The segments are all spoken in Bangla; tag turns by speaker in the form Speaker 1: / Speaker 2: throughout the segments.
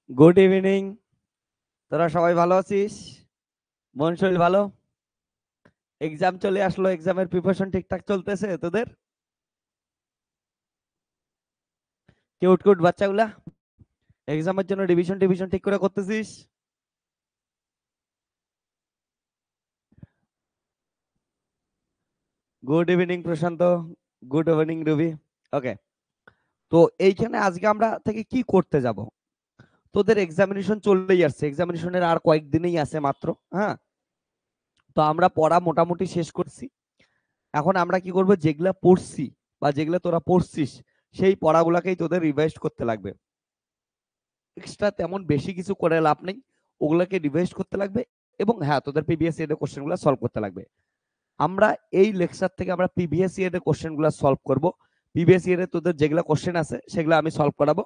Speaker 1: Good evening. তোরা সবাই ভালো আছিস? মন শরীর ভালো? এক্সাম চলে আসলো, এক্সামের প্রিপারেশন ঠিকঠাক চলতেছে তোদের? কিউট কিউট বাচ্চাগুলা এক্সামের জন্য রিভিশন টিভিশন ঠিক করে করতেছিস? গুড ইভিনিং প্রশান্ত। গুড ইভিনিং রবি। ওকে, তো এইখানে আজকে আমরা থেকে কি করতে যাব? তোদের এক্সামিনেশন চললেই আসছে, এক্সামিনেশনের আর কয়েকদিনই আছে মাত্র। হ্যাঁ, তো আমরা পড়া মোটামুটি শেষ করছি। এখন আমরা কি করব, যেগুলা পড়ছি বা যেগুলা তোরা পড়ছিস সেই পড়াগুলাকেই তোদের রিভাইজ করতে লাগবে। এক্সট্রা তেমন বেশি কিছু করে লাভ নেই, ওগুলোকে রিভাইজ করতে লাগবে। এবং হ্যাঁ, তোদের প্রিভিয়াস ইয়ারের কোশ্চেনগুলো সলভ করতে লাগবে। আমরা এই লেকচার থেকে আমরা প্রিভিয়াস ইয়ারের কোশ্চেনগুলো সলভ করব। প্রিভিয়াস ইয়ারে তোদের যেগুলো কোশ্চেন আছে সেগুলো আমি সলভ করাবো।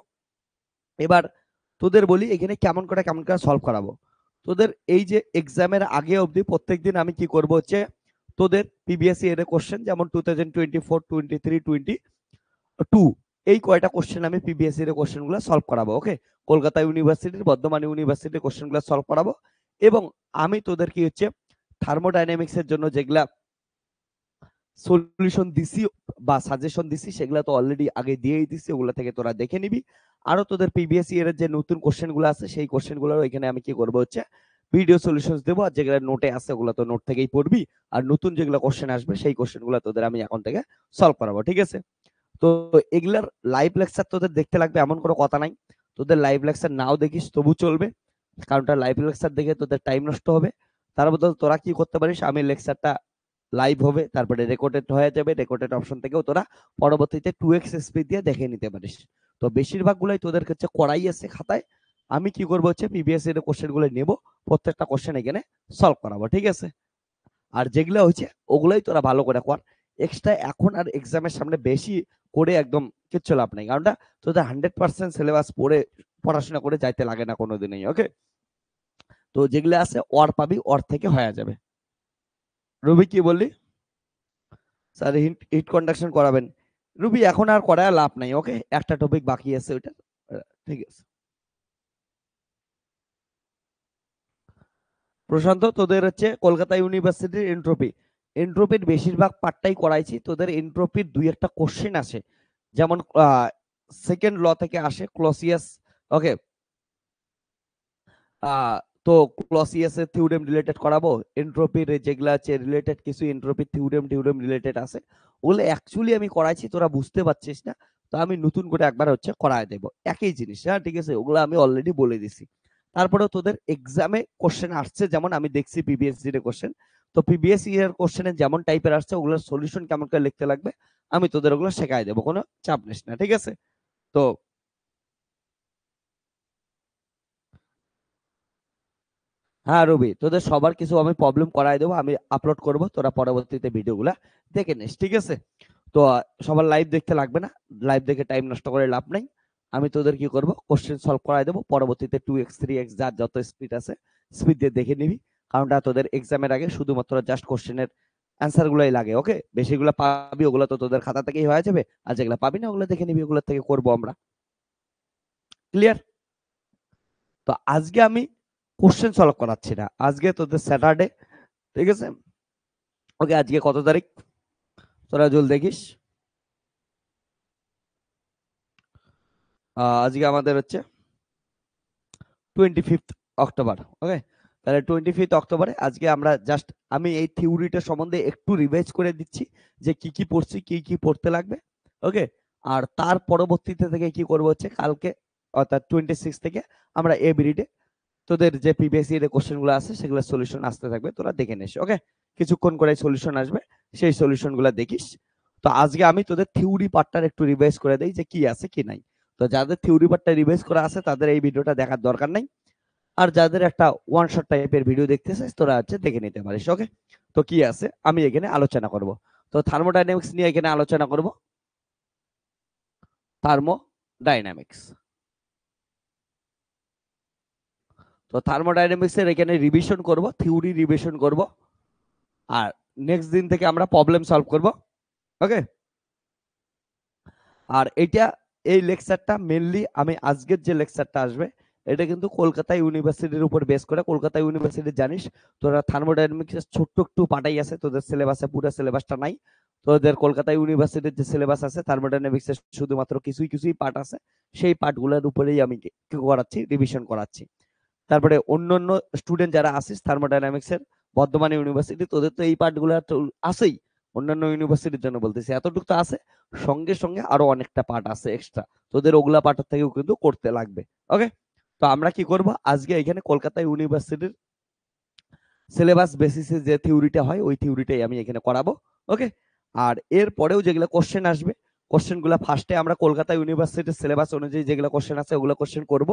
Speaker 1: এবার তোদের বলি এখানে কেমন করে সলভ করাবো। তোদের এই যে এক্সামের আগে অবধি প্রত্যেকদিন আমি কি করব হচ্ছে, তোদের প্রিভিয়াস ইয়ারের কোশ্চেন যেমন 2024, 23, 22 এই কয়টা কোশ্চেন আমি প্রিভিয়াস ইয়ারের কোশ্চেনগুলো সলভ করাবো। ওকে, কলকাতা ইউনিভার্সিটির, বর্ধমান ইউনিভার্সিটির কোশ্চেনগুলো সলভ করাবো। এবং আমি তোদের কি হচ্ছে থার্মোডাইনামিক্স এর জন্য যেগুলা সলিউশন দিছি বা সাজেশন দিছি সেগুলা তো অলরেডি আগে দিয়েই দিছি, ওগুলা থেকে তোরা দেখে নিবি। আরো তোদের প্রিভিয়াস ইয়ারের যে নতুন কোশ্চেনগুলো আছে সেই কোশ্চেনগুলো এখানে আমি কি করবো হচ্ছে ভিডিও সলিউশনস দেবো। আর যেগুলো নোটে আছে ওগুলো তো নোট থেকেই পড়বি। আর নতুন যেগুলো কোশ্চেন আসবে সেই কোশ্চেনগুলো তোদের আমি এখন থেকে সলভ করাবো, ঠিক আছে? তো এগুলার লাইভ লেকচার তোদের দেখতে লাগবে এমন কোনো কথা নাই। তোদের লাইভ লেকচার নাও দেখিস তবু চলবে, কারণটা লাইভ লেকচার দেখে তোদের টাইম নষ্ট হবে। তার বদল তোরা কি করতে পারিস, আমি লেকচারটা লাইভ হবে তারপরে রেকর্ডেড হয়ে যাবে, রেকর্ডেড অপশন থেকেও তোরা পরবর্তীতে 2x স্পিড দিয়ে দেখে নিতে পারিস। তো বেশিরভাগ গুলাই তোদের কাছে করাই আছে খাতায়। আমি কি করবো হচ্ছে প্রিভিয়াস এর কোশ্চেন গুলো নেব, প্রত্যেকটা কোশ্চেন এখানে সলভ করাবো, ঠিক আছে? আর যেগুলো হচ্ছে ওগুলাই তোরা ভালো করে কর। এক্সট্রা এখন আর এক্সামের সামনে বেশি করে একদম কিচ্ছু লাভ নেই, কারণটা তোদের 100% সিলেবাস পড়ে পড়াশোনা করে যাইতে লাগে না কোনোদিনই। ওকে, তো যেগুলো আছে অর পাবি, অর থেকে হয়ে যাবে। রবি কি বললি? স্যার হিট হিট কন্ডাকশন করাবেন। রুবি এখন আর করায় লাভ নাই, ওকে, একটা টপিক বাকি আছে ওইটা। ঠিক আছে প্রশান্ত, তোদের হচ্ছে কলকাতা ইউনিভার্সিটির এন্ট্রপি, এন্ট্রপির বেশিরভাগ পার্টটাই করাইছি। তোদের এন্ট্রপির দুই একটা কোশ্চেন আসে, যেমন সেকেন্ড ল থেকে আসে ক্লসিয়াস। ওকে, তো ক্লসিয়াসের থিওরেম রিলেটেড করাবো। এন্ট্রপির যেগুলা আছে রিলেটেড কিছু এন্ট্রপির থিওরেম টিওরেম রিলেটেড আছে, ওগুলো অ্যাকচুয়ালি আমি করাইছি, তোরা বুঝতে পারছিস না। তো আমি নতুন করে একবার হচ্ছে করায় দেবো একই জিনিস। হ্যাঁ ঠিক আছে, ওগুলো আমি অলরেডি বলে দিছি। তারপরে তোদের এক্সামে কোশ্চেন আসছে, যেমন আমি দেখছি পিবিএসসি এর কোশ্চেন। তো পিবিএসসি এর কোশ্চেনে যেমন টাইপের আসছে ওগুলোর সলিউশন কেমন করে লিখতে লাগবে আমি তোদের ওগুলো শেখাই দেবো, কোনো চাপ নিস না, ঠিক আছে? তো হ্যাঁ রবি, তোদের সবার কিছু আমি প্রবলেম করাই দেবো, আমি আপলোড করব, তোরা পরবর্তীতে ভিডিওগুলা দেখে নিস, ঠিক আছে? তো সবার লাইভ দেখতে লাগবে না, লাইভ দেখে টাইম নষ্ট করে লাভ নাই। আমি তোদের কি করব, কোশ্চেন সলভ করাই দেবো, পরবর্তীতে 2x 3x যার যত স্পিড আছে স্পিড দিয়ে দেখে নিবি। কারণটা তোদের এক্সামের আগে শুধুমাত্র জাস্ট কোশ্চেনের অ্যান্সার গুলাই লাগে। ওকে, বেশিগুলো পাবি ওগুলো তো তোদের খাতা থেকেই হয়ে যাবে, আর যেগুলো পাবি না ওগুলো দেখে নিবি, ওগুলো থেকে করবো আমরা। ক্লিয়ার? তো আজকে আমি কোশ্চেন সলভ করাচ্ছি না, আজকে তোদের স্যাটারডে, ঠিক আছে? ওকে, আজকে কত তারিখ তোরা জল দেখিস? আজকে আমাদের হচ্ছে 25 অক্টোবর। ওকে, তাহলে 25 অক্টোবরে আজকে আমরা জাস্ট আমি এই থিওরিটা সম্বন্ধে একটু রিভাইজ করে দিচ্ছি, যে কি কি পড়ছি, কি কি পড়তে লাগবে। ওকে, আর তার পরবর্তীতে থেকে কি করবো হচ্ছে কালকে অর্থাৎ 26 থেকে আমরা এভরিডে তোদের যে প্রিভিয়াস ইয়ারের কোশ্চেন গুলো আছে সেগুলো সলিউশন আসতে থাকবে, তোরা দেখে নিস। ওকে, কিছুক্ষণ করে সলিউশন আসবে, সেই সলিউশন গুলো দেখিস। তো আজকে আমি তোদের থিওরি পার্টটার একটু রিভাইজ করে দেই যে কি আছে কি নাই। তো যাদের থিওরি পার্টটা রিভাইজ করা আছে তাদের এই ভিডিওটা দেখার দরকার নাই। আর যাদের একটা ওয়ান শট টাইপের ভিডিও দেখতে চাস তোরা হচ্ছে দেখে নিতে পারিস। ওকে, তো কি আছে আমি এখানে আলোচনা করব। তো থার্মোডাইনামিক্স নিয়ে এখানে আলোচনা করব, থার্মোডাইনামিক্স। তো থার্মোডাইনামিক্স এর এখানে রিভিশন করব, থিওরি রিভিশন করব। আর নেক্সট দিন থেকে আমরা প্রবলেম সলভ করব। ওকে, আর এটা এই লেকচারটা মেনলি আমি আজকের যে লেকচারটা আসবে এটা কিন্তু কলকাতা ইউনিভার্সিটির উপর বেস করে। কলকাতা ইউনিভার্সিটি জানিস তোরা থার্মোডাইনামিক্স ছোট্ট একটু পাটাই আছে, তোদের সিলেবাসে পুরো সিলেবাসটা নাই। তোদের কলকাতা ইউনিভার্সিটির যে সিলেবাস আছে থার্মোডাইনামিক্স এর শুধুমাত্র কিছুই কিছুই পার্ট আছে, সেই পার্টগুলোর উপরেই আমি কি করাচ্ছি, রিভিশন করাচ্ছি। তারপরে অন্যান্য স্টুডেন্ট যারা আসিস থার্মোডাইনামিক্স এর বর্ধমান ইউনিভার্সিটি, তোদের তো এই পার্টগুলো তো আছেই, অন্যান্য ইউনিভার্সিটির জন্য বলতেছি, এতটুকু তো আছে, সঙ্গে সঙ্গে আরো অনেকটা পার্ট আছে এক্সট্রা, তোদের ওগুলা পার্টের থেকেও কিন্তু করতে লাগবে। ওকে, তো আমরা কি করব আজকে এখানে কলকাতা ইউনিভার্সিটির সিলেবাস বেসিসে যে থিওরিটা হয় ওই থিওরিটাই আমি এখানে করাবো। ওকে, আর এর পরেও যেগুলো কোশ্চেন আসবে, কোশ্চেনগুলো ফার্স্টে আমরা কলকাতা ইউনিভার্সিটির সিলেবাস অনুযায়ী যেগুলো কোশ্চেন আছে ওগুলো কোশ্চেন করব।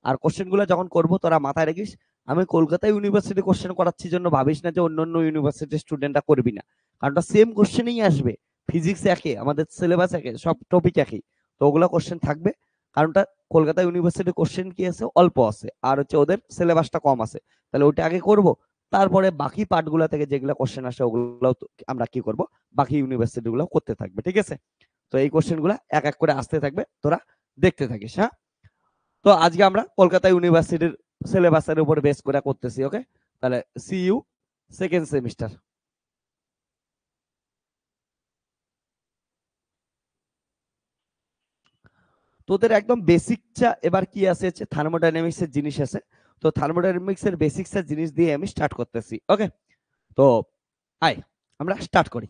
Speaker 1: আর কোশ্চেনগুলো যখন করব তোরা মাথায় রাখিস, আমি কলকাতা ইউনিভার্সিটি কোশ্চেন করাচ্ছি জন্য ভাবিস না যে অন্যান্য ইউনিভার্সিটির স্টুডেন্টরা করবি না, কারণটা সেম কোশ্চেনই আসবে, ফিজিক্স একই, আমাদের সিলেবাস একই, সব টপিক একই, তো ওগুলো কোশ্চেন থাকবে। কারণটা কলকাতা ইউনিভার্সিটি কোশ্চেন কি আছে, অল্প আছে, আর হচ্ছে ওদের সিলেবাসটা কম আছে, তাহলে ওইটা আগে করব, তারপরে বাকি পার্টগুলো থেকে যেগুলো কোশ্চেন আসে ওগুলো আমরা কি করব, বাকি ইউনিভার্সিটি গুলো করতে থাকবে। ঠিক আছে, তো এই কোশ্চেন গুলা এক এক করে আসতে থাকবে, তোরা দেখতে থাকিস। হ্যাঁ, তো আজকে আমরা কলকাতা ইউনিভার্সিটির সিলেবাসের উপর বেস করে করতেছি। ওকে, তাহলে সি ইউ সেকেন্ড সেমিস্টার। তোদের একদম বেসিকটা এবার কি আছে, থার্মোডাইনামিক্স এর জিনিস আছে, তো থার্মোডাইনামিক্স এর বেসিক্স এর জিনিস দিয়ে আমি স্টার্ট করতেছি। ওকে, তো আয় আমরা স্টার্ট করি।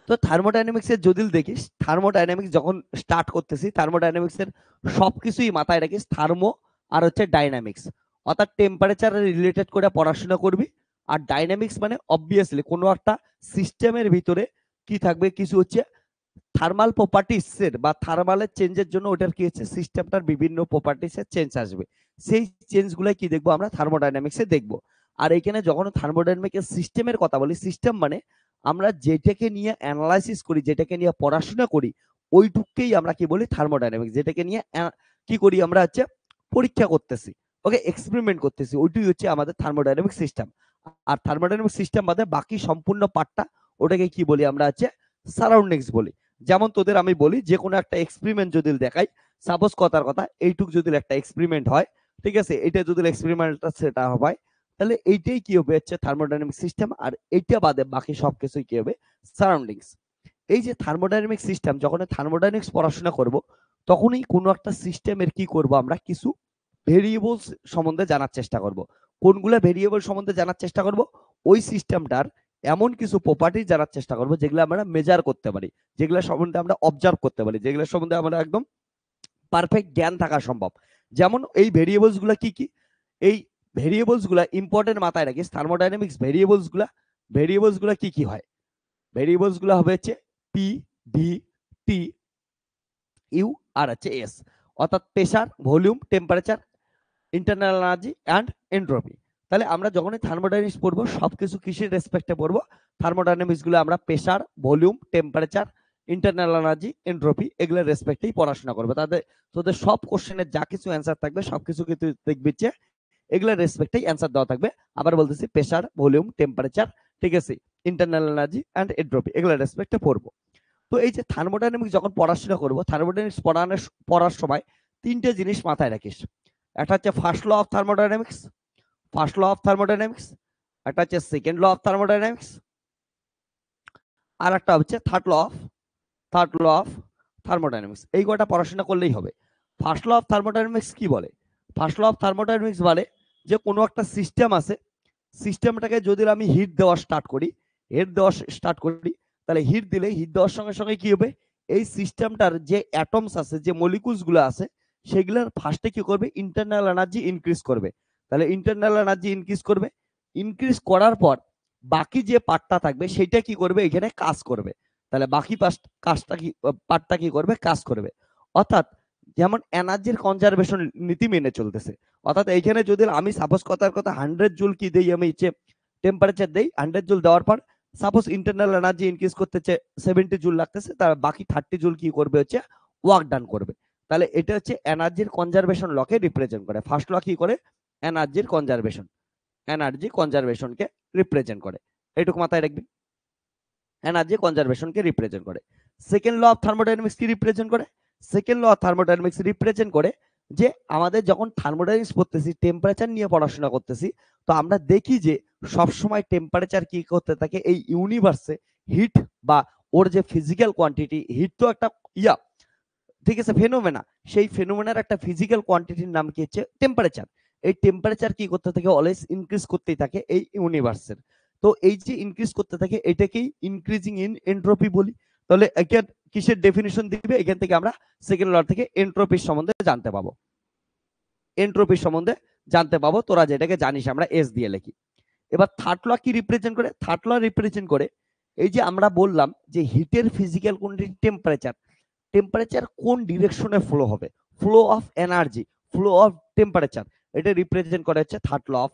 Speaker 1: তো থার্মোডাইনামিক্স এর যদি দেখিস, থার্মোডাইনামিক্স যখন স্টার্ট করতেছি, থার্মোডাইনামিক্স এর সবকিছুই মাথায় রাখিস, থার্মো আর হচ্ছে ডাইনামিক্স, অর্থাৎ টেম্পারেচার রিলেটেড করে পড়াশোনা করবি। আর ডাইনামিক্স মানে অবভিয়াসলি কোনো একটা সিস্টেমের ভিতরে কি থাকবে, কিছু হচ্ছে থার্মাল প্রপার্টিস এর বা থার্মালের চেঞ্জের জন্য ওটার কি হচ্ছে, সিস্টেমটার বিভিন্ন প্রপার্টিস এর চেঞ্জ আসবে, সেই চেঞ্জ গুলাই কি দেখবো আমরা থার্মোডাইনামিক্সে দেখবো। আর এখানে যখন থার্মোডাইনামিক্স সিস্টেমের কথা বলি, সিস্টেম মানে আমরা যেটাকে নিয়ে অ্যানালাইসিস করি, যেটাকে নিয়ে পড়াশোনা করি, ওইটুকুকেই আমরা কি বলি থার্মোডাইনামিক্স, যেটাকে নিয়ে কি করি আমরা হচ্ছে পরীক্ষা করতেছি, ওকে, এক্সপেরিমেন্ট করতেছি, ওইটাই হচ্ছে আমাদের থার্মোডাইনামিক সিস্টেম। আর থার্মোডাইনামিক সিস্টেম বাদে বাকি সম্পূর্ণ পার্টটা ওটাকে কি বলি আমরা হচ্ছে সারাউন্ডিংস বলি। যেমন তোদের আমি বলি যে কোনো একটা এক্সপেরিমেন্ট যদি দেখাই, সাপোজ কথার কথা এইটুক যদি একটা এক্সপেরিমেন্ট হয়, ঠিক আছে, এটা যদি এক্সপেরিমেন্টটা সেটা হয়, তাহলে এইটাই কি হবে হচ্ছে থার্মোডাইনামিক সিস্টেম, আর এইটা বাদে বাকি সবকিছুই কি হবে সারাউন্ডিংস। এই যে থার্মোডাইনামিক সিস্টেম, যখন থার্মোডাইনামিক্স পড়াশোনা করব, তখনই কোনো একটা সিস্টেমের কি করব আমরা কিছু ভেরিয়েবলস সম্বন্ধে জানার চেষ্টা করব। কোনগুলো ভেরিয়েবল সম্বন্ধে জানার চেষ্টা করব, ওই সিস্টেমটার এমন কিছু প্রপার্টি জানার চেষ্টা করব যেগুলো আমরা মেজার করতে পারি, যেগুলো সম্বন্ধে আমরা অবজার্ভ করতে পারি, যেগুলো সম্বন্ধে আমরা একদম পারফেক্ট জ্ঞান থাকা সম্ভব। যেমন এই ভেরিয়েবলস গুলা কি কি, এই ভেরিয়েবলস গুলা ইম্পর্টেন্ট মাথায় রাখিস, থার্মোডাইনামিক্স ভেরিয়েবলস গুলা কি কি হয়, ভেরিয়েবলস গুলা হবে হচ্ছে পি, ভি, টি, ইউ আর হচ্ছে এস, অর্থাৎ pressure, volume, temperature, internal energy and entropy. তাহলে আমরা যখনই থার্মোডাইনামিক্স পড়বো সবকিছু কিসের রেসপেক্টে পড়বো, থার্মোডাইনামিক্স গুলো আমরা pressure, volume, temperature, internal energy, entropy এগুলোর রেসপেক্টেই পড়াশোনা করবে। তাদের তোদের সব কোশ্চেনের যা কিছু অ্যান্সার থাকবে সবকিছু কিন্তু দেখবি যে এগুলোর রেসপেক্টেই অ্যান্সার দেওয়া থাকবে। আবার বলতেছি প্রেসার, ভলিউম, টেম্পারেচার, ঠিক আছে, ইন্টারনাল এনার্জি অ্যান্ড এন্ট্রপি এগুলোর রেসপেক্টে পড়বো। তো এই যে থার্মোডাইনামিক্স যখন পড়াশোনা করবো, থার্মোডাইনামিক্স পড়ার সময় তিনটে জিনিস মাথায় রাখিস। একটা হচ্ছে ফার্স্ট ল অফ থার্মোডাইনামিক্স, একটা হচ্ছে সেকেন্ড ল অফ থার্মোডাইনামিক্স, আর একটা হচ্ছে থার্ড ল অফ থার্মোডাইনামিক্স। এই কটা পড়াশোনা করলেই হবে। ফার্স্ট ল অফ থার্মোডাইনামিক্স কি বলে, ফার্স্ট ল অফ থার্মোডাইনামিক্স বলে যে কোনো একটা সিস্টেম আছে, সিস্টেমটাকে যদি আমি হিট দেওয়া স্টার্ট করি, তাহলে হিট দেওয়ার সঙ্গে সঙ্গে কি হবে, এই সিস্টেমটার যে অ্যাটমস আছে, যে মলিকুলস গুলো আছে, সেগুলোর ফার্স্টে কি করবে, ইন্টারনাল এনার্জি ইনক্রিজ করবে। তাহলে ইন্টারনাল এনার্জি ইনক্রিজ করার পর বাকি যে পার্টটা থাকবে সেটা কি করবে, এখানে কাজ করবে। তাহলে বাকি পার্টটা কি করবে, কাজ করবে। অর্থাৎ যেমন এনার্জির কনজারভেশন নীতি মেনে চলতেছে। অর্থাৎ এইখানে যদি আমি সাপোজ কথার কথা 100 জুল কি দেই, আমি টেম্পারেচার দেই, 100 জুল দেওয়ার পর সাপোজ ইন্টারনাল এনার্জি ইনক্রিজ করতেছে 70 জুল লাগতেছে, তার বাকি 30 জুল কি করবে হচ্ছে ওয়ার্ক ডান করবে। তাহলে এটা হচ্ছে এনার্জির কনজারভেশন লকে রিপ্রেজেন্ট করে। ফার্স্ট ল কি করে, এনার্জি কনজারভেশনকে রিপ্রেজেন্ট করে, এইটুকু মাথায় রাখবি, এনার্জি কনজারভেশনকে রিপ্রেজেন্ট করে। সেকেন্ড ল অফ থার্মোডাইনামিক্স কি রিপ্রেজেন্ট করে, second law of thermodynamics represent করে যে আমাদের যখন থার্মোডাইনামিক্স পড়তেছি, টেম্পারেচার নিয়ে পড়াশোনা করতেছি, তো আমরা দেখি যে সবসময় টেম্পারেচার কি করতে থাকে, এই ইউনিভার্সে হিট বা ওর যে ফিজিক্যাল কোয়ান্টিটি, হিট তো একটা ইয়া, ঠিক আছে, ফেনোমেনা, সেই ফেনোমেনার একটা ফিজিক্যাল কোয়ান্টিটির নাম কি হচ্ছে টেম্পারেচার। এই টেম্পারেচার কি করতে থাকে, অলওয়েজ ইনক্রিজ করতেই থাকে এই ইউনিভার্সের। তো এই যে ইনক্রিজ করতে থাকে এটাকেই ইনক্রিজিং ইন এন্ট্রপি বলি। তাহলে এখানে কিসের ডেফিনিশন দিবে, এখান থেকে আমরা সেকেন্ড ল থেকে এন্ট্রপির সম্বন্ধে জানতে পাবো, এন্ট্রপির সম্বন্ধে জানতে পাবো, তোরা যেটাকে জানিস আমরা এস দিয়ে লিখি। এবার থার্ড ল কি রিপ্রেজেন্ট করে, থার্ড ল রিপ্রেজেন্ট করে এই যে আমরা বললাম যে হিটের ফিজিক্যাল কোয়ান্টিটি টেম্পারেচার, টেম্পারেচার কোন ডিরেকশনে ফ্লো হবে, flow of energy, flow of temperature, এটা রিপ্রেজেন্ট করা হচ্ছে থার্ড ল অফ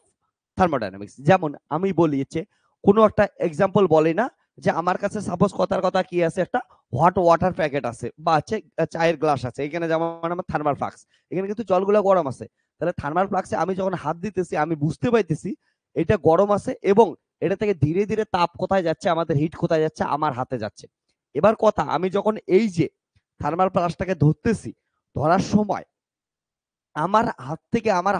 Speaker 1: থার্মোডাইনামিক্স। যেমন আমি বলি হচ্ছে কোনো একটা এক্সাম্পল বলি না, যে আমার কাছে সাপোজ কথার কথা কি আছে, একটা হট ওয়াটার প্যাকেট আছে বা হচ্ছে চায়ের গ্লাস আছে, এখানে যেমন আমার থার্মাল ফ্লাক্স, এখানে কিন্তু জলগুলো গরম আছে, তাহলে থার্মাল ফ্লাক্সে আমি যখন হাত দিতেছি আমি বুঝতে পাইতেছি এটা গরম আছে, এবং এটা থেকে ধীরে ধীরে তাপ কোথায় যাচ্ছে, আমাদের হিট কোথায় যাচ্ছে, আমার হাতে যাচ্ছে। এবার কথা, আমি যখন এই যে থার্মাল ফ্লাস্কটাকে ধরতেছি, ধরার সময় আমার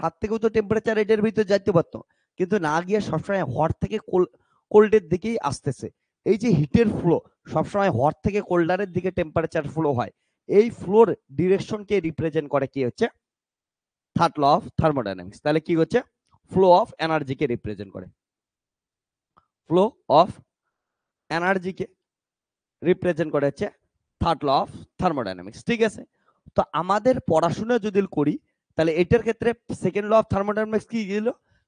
Speaker 1: হাত থেকেও তো টেম্পারেচার এটার ভিতরে যাইতে পারতো, কিন্তু না গিয়ে সবসময় হট থেকে কোল্ডের দিকেই আসতেছে। এই যে হিটের ফ্লো, সবসময় হট থেকে কোল্ডারের দিকে টেম্পারেচার ফ্লো হয়, এই ফ্লোর ডিরেকশনকে রিপ্রেজেন্ট করে কি হচ্ছে থার্ড ল অফ থার্মোডাইনামিক্স। তাহলে কি হচ্ছে, ফ্লো অফ এনার্জিকে রিপ্রেজেন্ট করে, ফ্লো অফ এনার্জিকে রিপ্রেজেন্ট করে হচ্ছে থার্ড ল অফ থার্মোডাইনামিক্স। ঠিক আছে, তো আমাদের পড়াশোনা যদি করি তাহলে এটার ক্ষেত্রে সেকেন্ড ল অফ থার্মোডাইনামিক্স কি গেল,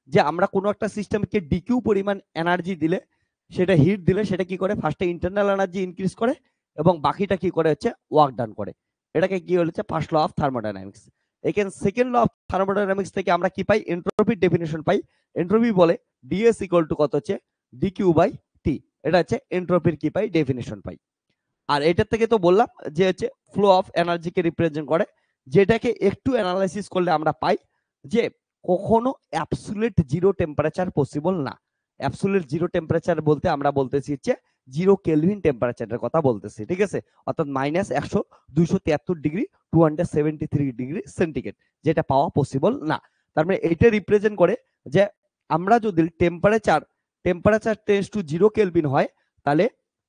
Speaker 1: যে আমরা কোনো একটা সিস্টেমকে ডিকিউ পরিমাণ এনার্জি দিলে, সেটা হিট দিলে, সেটা কি করে, ফার্স্টে ইন্টারনাল এনার্জি ইনক্রিজ করে এবং বাকিটা কি করে হচ্ছে ওয়ার্ক ডান করে, এটাকে কি হচ্ছে ফার্স্ট ল অফ থার্মোডাইনামিক্স। এখানে সেকেন্ড ল অফ থার্মোডাইনামিক্স থেকে আমরা কি পাই, এন্ট্রপির ডেফিনিশন পাই। এন্ট্রপি বলে ডিএস ইকুয়াল টু কত হচ্ছে ডিকিউ বাই টি, এটা হচ্ছে এন্ট্রপির কি পাই, ডেফিনিশন পাই। আর এটার থেকে তো বললাম যে হচ্ছে ফ্লো অফ এনার্জিকে রিপ্রেজেন্ট করে, যেটাকে একটু অ্যানালাইসিস করলে আমরা পাই যে কখনো অ্যাবসুলেট জিরো টেম্পারেচার পসিবল না। অ্যাবসুলেট জিরো টেম্পারেচার বলতে আমরা বলতেছি হচ্ছে জিরো কেলভিন টেম্পারেচারের কথা বলতেছি, ঠিক আছে, অর্থাৎ -100 273 ডিগ্রি 273 ডিগ্রি সেন্টিগ্রেড, যেটা পাওয়া পসিবল না। তার মানে এটা রিপ্রেজেন্ট করে যে আমরা যদি temperature tends to zero kelvin হয়, তাহলে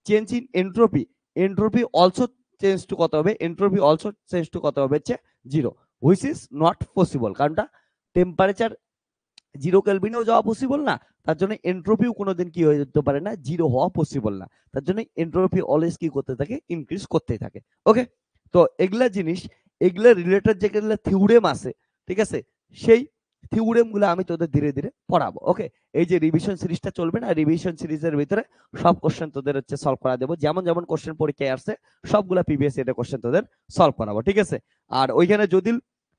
Speaker 1: change in entropy, entropy also change to কত হবে, এন্ট্রপি অলসো চেঞ্জ টু কত হবে হচ্ছে zero, which is not possible. কারণটা টেম্পারেচার জিরো কেলভিনেও যাওয়া পসিবল না, তার জন্য এন্ট্রপিও কোনোদিন কি হয়ে যেতে পারে না, জিরো হওয়া পসিবল না, তার জন্য এন্ট্রপি অলওয়েজ কি করতে থাকে, ইনক্রিজ করতেই থাকে। ওকে, তো এগুলা জিনিস, এগুলা রিলেটেড যেগুলো থিওরেম আছে, ঠিক আছে, সেই থিওরেম গুলো আমি তোদের ধীরে ধীরে পড়াবো। ওকে, এই যে রিভিশন সিরিজটা চলবে না, রিভিশন সিরিজের ভিতরে সব কোশ্চেন তোদের হচ্ছে সলভ করা দেবো, যেমন যেমন কোশ্চেন পরীক্ষায় আসছে সবগুলা পিবিএস এর কোশ্চেন তোদের সলভ করাবো, ঠিক আছে। আর ওইখানে যদি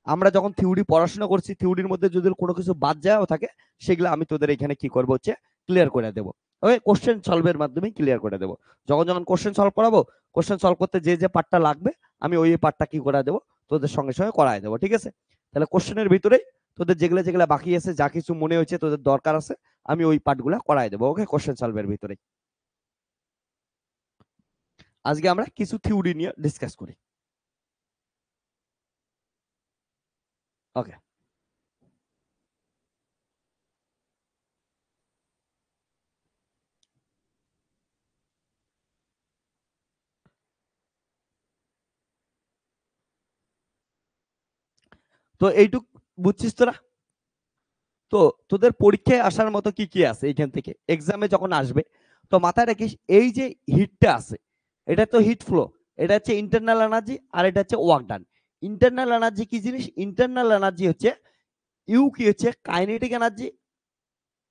Speaker 1: আমরা যখন থিওরি পড়াশোনা করছি, থিওরির মধ্যে যদি কোনো কিছু বাদ যাওয়া থাকে, সেগুলো আমি তোদের এখানে কি করবো হচ্ছে ক্লিয়ার করে দেবো। ওকে, কোশ্চেন সলভের মাধ্যমে ক্লিয়ার করে দেবো। যখন যখন কোশ্চেন সলভ করাবো, কোশ্চেন সলভ করতে যে যে পার্টটা লাগবে আমি ওই পার্টটা কি করে দেবো, তোদের সঙ্গে সঙ্গে করাই দেবো, ঠিক আছে। তাহলে কোশ্চেনের ভিতরেই তোদের যেগুলো যেগুলো বাকি আছে, যা কিছু মনে হচ্ছে তোদের দরকার আছে, আমি ওই পার্টগুলো করাই দেবো। ওকে, কোশ্চেন সলভের ভিতরে আজকে আমরা কিছু থিওরি নিয়ে ডিসকাস করি। ওকে, তো এইটুক বুঝছিস তোরা? তো তোদের পরীক্ষায় আসার মতো কি কি আছে এইখান থেকে এক্সামে যখন আসবে, তো মাথায় রাখিস এই যে হিটটা আছে, এটা তো হিট ফ্লো, এটা হচ্ছে ইন্টারনাল এনার্জি আর এটা হচ্ছে ওয়ার্ক ডান। ইন্টারনাল এনার্জি কি জিনিস, ইন্টারনাল এনার্জি হচ্ছে ইউ কি হচ্ছে kinetic energy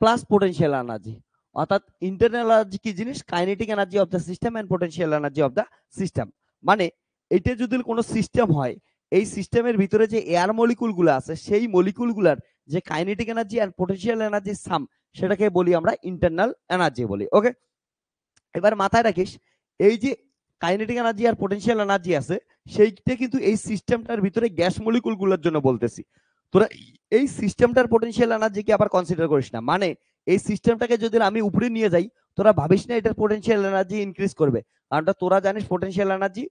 Speaker 1: plus potential energy, অর্থাৎ ইন্টারনাল এনার্জি কি জিনিস, kinetic energy of the system and potential energy of the system. মানে এটা যদি কোনো সিস্টেম হয়, এই সিস্টেমের ভিতরে যে এয়ার মলিকুল গুলো আছে, সেই মলিকুল গুলার যে kinetic energy and potential energy sum, সেটাকে বলি আমরা ইন্টারনাল এনার্জি বলি। ওকে, এবার মাথায় রাখিস এই যে কাইনেটিক এনার্জি আর পোটেনশিয়াল এনার্জি আছে, সেইটা কিন্তু এই সিস্টেমটার ভিতরে গ্যাস মলিকুল গুলোর জন্য বলতেছি। তোরা এই সিস্টেমটার পোটেনশিয়াল এনার্জিকে আবার কনসিডার করিস না, মানে এই সিস্টেমটাকে যদি আমি উপরে নিয়ে যাই, তোরা ভাবিস না এটার পোটেনশিয়াল এনার্জি ইনক্রিজ করবে, কারণ তোরা জানিস পোটেনশিয়াল এনার্জি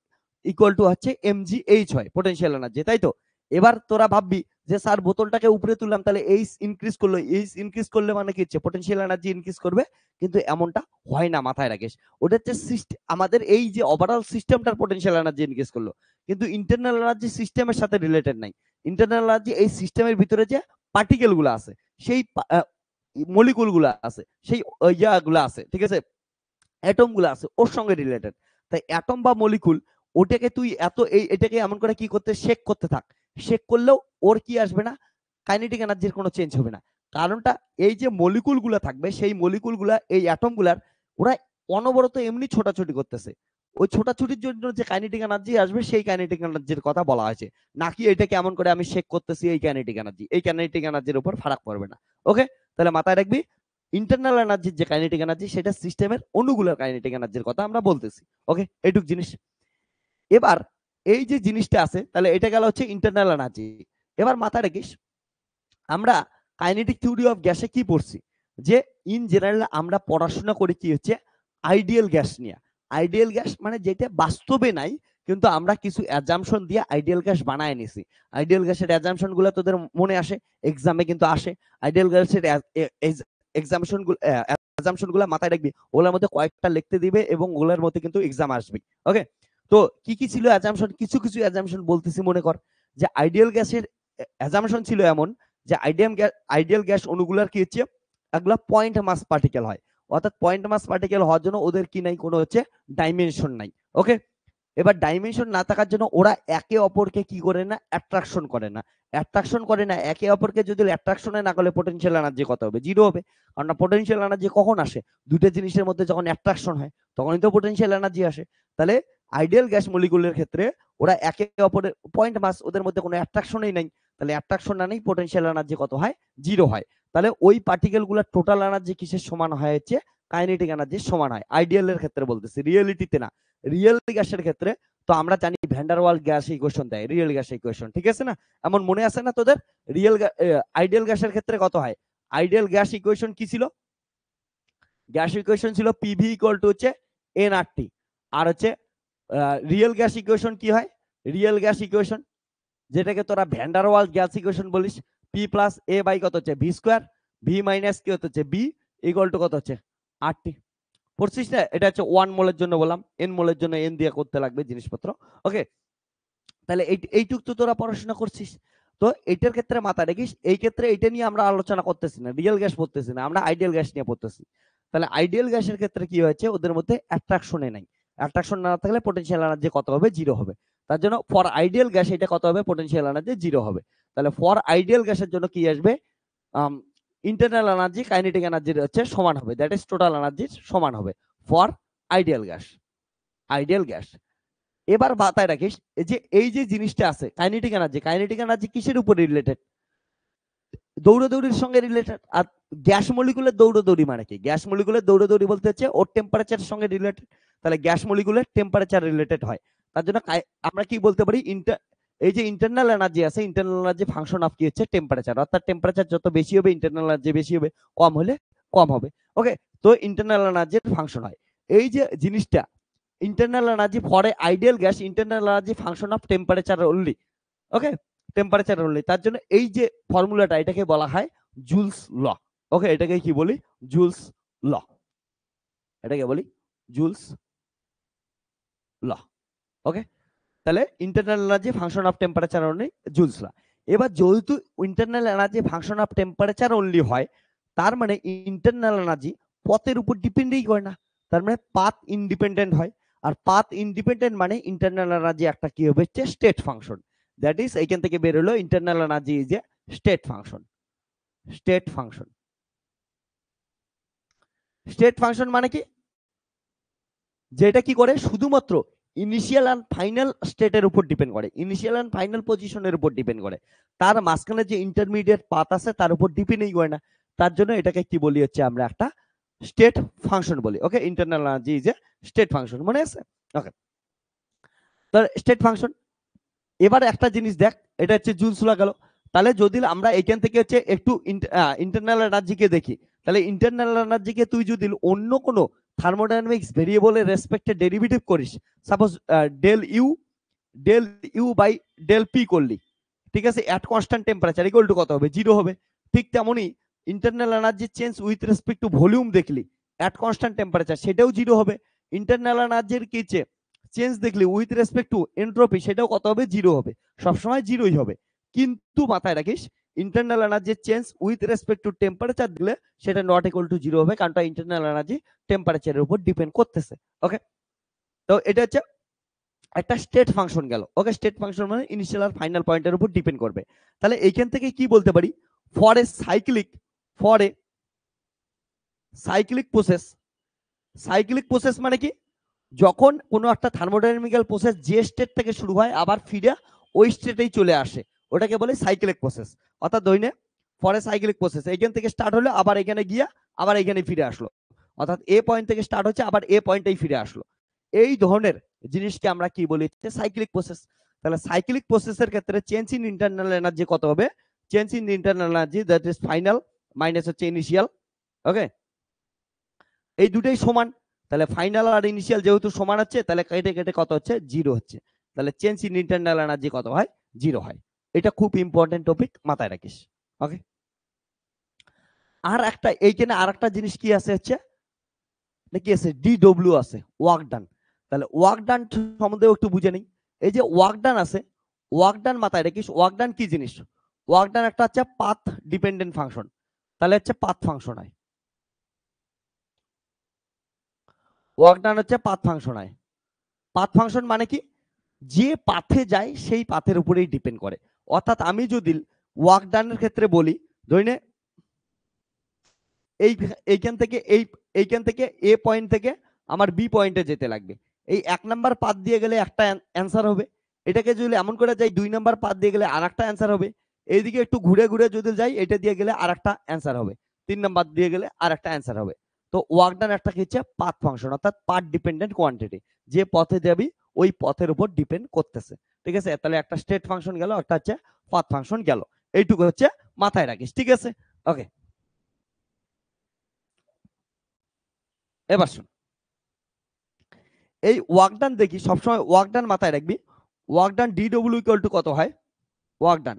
Speaker 1: ইকুয়াল টু হচ্ছে mgh হয় পোটেনশিয়াল এনার্জি, তাই তো। এবার তোরা ভাববি যে স্যার বোতলটাকে উপরে তুললাম তাহলে এইচ ইনক্রিজ করলো, এইচ ইনক্রিজ করলে মানে কি হচ্ছে পটেনশিয়াল এনার্জি ইনক্রিজ করবে, কিন্তু এমনটা হয় না, মাথায় রাখিস। ওটা হচ্ছে আমাদের এই যে ওভারঅল সিস্টেমটার পটেনশিয়াল এনার্জি ইনক্রিজ করলো, কিন্তু ইন্টারনাল এনার্জি সিস্টেমের সাথে রিলেটেড নাই। ইন্টারনাল এনার্জি এই সিস্টেমের ভিতরে যে পার্টিকেল গুলো আছে, সেই মলিকুল গুলো আছে, সেই ইয়াগুলো আছে, ঠিক আছে, অ্যাটম গুলো আছে, ওর সঙ্গে রিলেটেড। তাই অ্যাটম বা মলিকুল ওটাকে তুই এটাকে এমন করে কি করতে শেক করতে থাক, শেক করলেও ওর কি আসবে না, কাইনেটিক এনার্জির কোনো চেঞ্জ হবে না। কারণটা এই যে মলিকুল গুলা থাকবে, সেই মলিকুল গুলা এই অ্যাটম গুলার ওরা অনবরত এমনি ছোটাছুটি করতেছে, ওই ছোটাছুটির জন্য যে কাইনেটিক এনার্জি আসবে সেই কাইনেটিক এনার্জির কথা বলা হয়েছে, নাকি এটাকে এমন করে আমি শেক করতেছি এই কাইনেটিক এনার্জির উপর ফারাক পড়বে না। ওকে, তাহলে মাথায় রাখবি ইন্টারনাল এনার্জির যে কাইনেটিক এনার্জি সেটা সিস্টেমের অণুগুলোর কাইনেটিক এনার্জির কথা আমরা বলতেছি। ওকে, এইটুক জিনিস। এবার এই যে জিনিসটা আছে, তাহলে এটা গেল হচ্ছে ইন্টারনাল এনার্জি। এবার মাথায় রাখিস আমরা কাইনেটিক থিওরি অফ গ্যাসে কি পড়ছি, যে ইন জেনারেল আমরা পড়াশোনা করি কি হচ্ছে আইডিয়াল গ্যাস নিয়ে। আইডিয়াল গ্যাস মানে যেটা বাস্তবে নাই, কিন্তু আমরা কিছু অ্যাজাম্পশন দিয়ে আইডিয়াল গ্যাস বানায় নিছি। আইডিয়াল গ্যাসের অ্যাজাম্পশন গুলো তোদের মনে আসে, এক্সামে কিন্তু আসে। আইডিয়াল গ্যাসের এক্সাম্পশন গুলো মাথায় রাখবি, ওগুলোর মধ্যে কয়েকটা লিখতে দিবে এবং ওগুলোর মধ্যে কিন্তু এক্সাম আসবে। ওকে, তো কি কি ছিল অ্যাজাম্পশন, কিছু কিছু অ্যাজাম্পশন বলতেছি। মনে কর যে আইডিয়াল গ্যাসের অ্যাজাম্পশন ছিল এমন যে আইডিয়াল গ্যাস অণুগুলোর কি হচ্ছে এগুলা পয়েন্ট মাস পার্টিকেল হয়, অর্থাৎ পয়েন্ট মাস পার্টিকেল হওয়ার জন্য ওদের কি নাই, কোনো হচ্ছে ডাইমেনশন নাই। ওকে, এবার ডাইমেনশন না থাকার জন্য ওরা একে অপরকে কি করে না, অ্যাট্রাকশন করে না। অ্যাট্রাকশন করে না একে অপরকে, যদি অ্যাট্রাকশনে না করলে পটেনশিয়াল এনার্জি কত হবে, জিরো হবে। কারণ না পটেনশিয়াল এনার্জি কখন আসে, দুটো জিনিসের মধ্যে যখন অ্যাট্রাকশন হয় তখনই তো পটেনশিয়াল এনার্জি আসে। তাহলে আইডিয়াল গ্যাস মলিকুলের ক্ষেত্রে ওরা একে অপরের পয়েন্ট মাস, ওদের মধ্যে কোনো অ্যাট্রাকশনই নাই, তাহলে অ্যাট্রাকশন না নেই, পটেনশিয়াল এনার্জি কত হয়, জিরো হয়। তাহলে ওই পার্টিকেল গুলোর টোটাল এনার্জি কিসের সমান হয়, হচ্ছে কাইনেটিক এনার্জির সমান হয়। আইডিয়ালের ক্ষেত্রে বলতেছি, রিয়েলিটিতে না। রিয়েল গ্যাসের ক্ষেত্রে তো আমরা জানি ভ্যান্ডারওয়াল গ্যাস ইকুয়েশন দেয়, রিয়েল গ্যাস ইকুয়েশন, ঠিক আছে না, এমন মনে আছে না তোদের? আইডিয়াল গ্যাসের ক্ষেত্রে কত হয়, আইডিয়াল গ্যাস ইকুয়েশন কি ছিল, গ্যাস ইকুয়েশন ছিল পিভি ইকুয়াল টু হচ্ছে এনআরটি। আর হচ্ছে রিয়েল গ্যাস ইকুয়েশন কি হয়, রিয়েল গ্যাস ইকুয়েশন যেটাকে তোরা ভ্যান্ডারওয়াল গ্যাস ইকুয়েশন বলিস, পি প্লাস এ বাই কত হচ্ছে ভি স্কোয়ার, ভি মাইনাস কি হচ্ছে বি ইকুয়াল টু কত হচ্ছে আরটি। পড়ছিস না? এটা হচ্ছে 1 মোলের জন্য বললাম, এন মোলের জন্য এন দিয়ে করতে লাগবে জিনিসপত্র। ওকে, তাহলে এইটুক তো তোরা পড়াশোনা করছিস। তো এটার ক্ষেত্রে মাথা রাখিস, এই ক্ষেত্রে এটা নিয়ে আমরা আলোচনা করতেছি না, রিয়েল গ্যাস পড়তেছি না, আমরা আইডিয়াল গ্যাস নিয়ে পড়তেছি। তাহলে আইডিয়াল গ্যাসের ক্ষেত্রে কি হয়েছে, ওদের মধ্যে অ্যাট্রাকশনে নাই, অ্যাট্রাকশন না থাকলে পটেনশিয়াল এনার্জি কত হবে, জিরো হবে। তার জন্য ফর আইডিয়াল গ্যাস এটা কত হবে, পটেনশিয়াল এনার্জি জিরো হবে। তাহলে ফর আইডিয়াল গ্যাসের জন্য কি আসবে, ইন্টারনাল এনার্জি কাইনেটিক এনার্জির হচ্ছে সমান হবে, দ্যাট ইজ টোটাল এনার্জির সমান হবে for ideal gas. Ideal gas. এবার মাথায় রাখিস যে এই যে জিনিসটা আছে কাইনেটিক এনার্জি, কাইনেটিক এনার্জি কিসের উপর রিলেটেড, দৌড়াদৌড়ির সঙ্গে রিলেটেড। আর গ্যাস মলিকুলের দৌড়াদৌড়ি মানে কি, গ্যাস মলিকুলের দৌড়াদৌড়ি বলতে হচ্ছে ওর টেম্পারেচারের সঙ্গে রিলেটেড। তাহলে গ্যাস মলিকুলের টেম্পারেচার রিলেটেড হয়। তার জন্য আমরা কি বলতে পারি, এই যে ইন্টারনাল এনার্জি আছে, ইন্টারনাল এনার্জি ফাংশন অফ কি হচ্ছে টেম্পারেচার, অর্থাৎ টেম্পারেচার যত বেশি হবে ইন্টারনাল এনার্জি বেশি হবে, কম হলে কম হবে। ওকে, তো ইন্টারনাল এনার্জির ফাংশন হয় এই যে জিনিসটা, internal energy for a ideal gas, internal energy function of temperature only. Okay, temperature only. তার জন্য এই যে ফর্মুলাটা এটাকে বলা হয় জুলস ল। ওকে, এটাকে কি বলি, জুলস ল, এটাকে বলি জুলস ল। ওকে, তাহলে internal energy function of temperature only, Joule's law. এবার যেহেতু internal energy function of temperature only হয়, তার মানে ইন্টারনাল এনার্জি পথের উপর ডিপেন্ডই করে না, তার মানে পাথ ইন্ডিপেন্ডেন্ট হয়। আর পাথ ইন্ডিপেন্ডেন্ট মানে ইন্টারনাল এনার্জি একটা কি হবে, স্টেট ফাংশন। দ্যাট ইজ এইখান থেকে বের হলো internal energy is a state function. State function, state function মানে কি, যেটা কি করে শুধুমাত্র ইনিশিয়াল এন্ড ফাইনাল স্টেটের উপর ডিপেন্ড করে, ইনিশিয়াল এন্ড ফাইনাল পজিশনের উপর ডিপেন্ড করে, তার মাঝখানে যে ইন্টারমিডিয়েট পাথ আছে তার উপর ডিপেন্ডই করে না। তার জন্য এটাকে কি বলি হচ্ছে আমরা একটা স্টেট ফাংশন বলি। Okay, internal energy is a state function, মনে আছে? ওকে, তো স্টেট ফাংশন। এবার একটা জিনিস দেখ, এটা হচ্ছে জুলস ল গেল। তাহলে যদি আমরা এখান থেকে হচ্ছে একটু ইন্টারনাল এনার্জিকে দেখি, তাহলে ইন্টারনাল এনার্জিকে তুই যদি অন্য কোনো থার্মোডাইনামিক্স ভেরিয়েবলের রেসপেক্টে ডেরিভেটিভ করিস, suppose del U by del P করলি, ঠিক আছে, at constant temperature equal to কত হবে, 0 হবে। ঠিক তেমনি internal energy change with respect to volume দেখলি অ্যাট কনস্ট্যান্ট টেম্পারেচার, সেটাও 0 হবে। ইন্টারনাল এনার্জির কি চেঞ্জ দেখলি উইথ রেসপেক্ট টু এন্ট্রপি, সেটাও কত হবে, 0 হবে। সবসময় 0ই হবে। কিন্তু মাথায় রাখিস internal energy change with respect two temperature দিলে সেটা নট ইকুয়াল টু 0 হবে, কারণ ইন্টারনাল এনার্জি টেম্পারেচারের উপর ডিপেন্ড করতেছে। ওকে, তো এটা হচ্ছে একটা স্টেট ফাংশন গেল। ওকে, স্টেট ফাংশন মানে ইনিশিয়াল আর ফাইনাল পয়েন্টের উপর ডিপেন্ড করবে। তাহলে এইখান থেকে কি বলতে পারি, for a cyclic process, cyclic process মানে কি, যখন কোনো একটা থার্মোডাইনামিক্যাল প্রসেস যে স্টেট থেকে শুরু হয় আবার ফিরে ওই স্টেটেই চলে আসে, ওটাকে বলে সাইক্লিক প্রসেস। অর্থাৎ ধরে ফর এ সাইক্লিক প্রসেস এইখান থেকে স্টার্ট হলো আবার এখানে গিয়া আবার এখানে ফিরে আসলো, অর্থাৎ এ পয়েন্ট থেকে স্টার্ট হচ্ছে আবার এ পয়েন্টেই ফিরে আসলো। এই ধরনের জিনিসকে আমরা কি বলি, সাইক্লিক প্রসেস। তাহলে সাইক্লিক প্রসেসের ক্ষেত্রে চেঞ্জ ইন ইন্টারনাল এনার্জি কত হবে, change in internal energy that is final minus হচ্ছে ইনিশিয়াল। ওকে, এই দুটোই সমান, তাহলে ফাইনাল আর ইনিশিয়াল যেহেতু সমান হচ্ছে তাহলে কেটে কেটে কত হচ্ছে, 0 হচ্ছে। তাহলে চেঞ্জ ইন ইন্টারনাল এনার্জি কত হয়, 0 হয়। এটা খুব ইম্পর্টেন্ট টপিক, মাথায় রাখিস। ওকে, আর একটা এইখানে আর একটা জিনিস কি আছে হচ্ছে, কি আছে, ডিডব্লিউ আছে, ওয়ার্ক ডান। তাহলে ওয়ার্ক ডান সম্বন্ধে একটু বুঝে নেই। এই যে ওয়ার্ক ডান আছে, ওয়ার্ক ডান মাথায় রাখিস, ওয়ার্ক ডান কি জিনিস, ওয়ার্ক ডান একটা হচ্ছে পাথ ডিপেন্ডেন্ট ফাংশন। তাহলে হচ্ছে পাথ ফাংশন হয়, ওয়ার্ক ডান হচ্ছে পাথ ফাংশন হয়। পাথ ফাংশন মানে কি, যে পাথে যায় সেই পাথের উপরেই ডিপেন্ড করে। অর্থাৎ আমি যদি ওয়ার্ক ডানের ক্ষেত্রে বলি, ধরে নে এই এইখান থেকে এইখান থেকে এ পয়েন্ট থেকে আমার বি পয়েন্টে যেতে লাগবে, এই 1 নাম্বার পাথ দিয়ে গেলে একটা অ্যান্সার হবে। এটাকে যদি এমন করে যাই 2 নাম্বার পাথ দিয়ে গেলে আর একটা অ্যান্সার হবে। এইদিকে একটু ঘুরে ঘুরে যদি যাই এটা দিয়ে গেলে আর একটা অ্যান্সার হবে। 3 নাম্বার দিয়ে গেলে আর একটা অ্যান্সার হবে। তো ওয়ার্ক ডান একটা কি হচ্ছে, পাথ ফাংশন, অর্থাৎ পাথ ডিপেন্ডেন্ট কোয়ান্টিটি, যে পথে যাবি ওই পথের উপর ডিপেন্ড করতেছে। ঠিক আছে, তাহলে একটা স্টেট ফাংশন গেল, একটা হচ্ছে পাথ ফাংশন গেল। এইটুকু হচ্ছে মাথায় রাখিস। ঠিক আছে, ওকে, এবার শোন, এই ওয়ার্ক ডান দেখি সবসময় ওয়ার্ক ডান মাথায় রাখবি, work done DW equal to কত হয়, ওয়ার্ক ডান।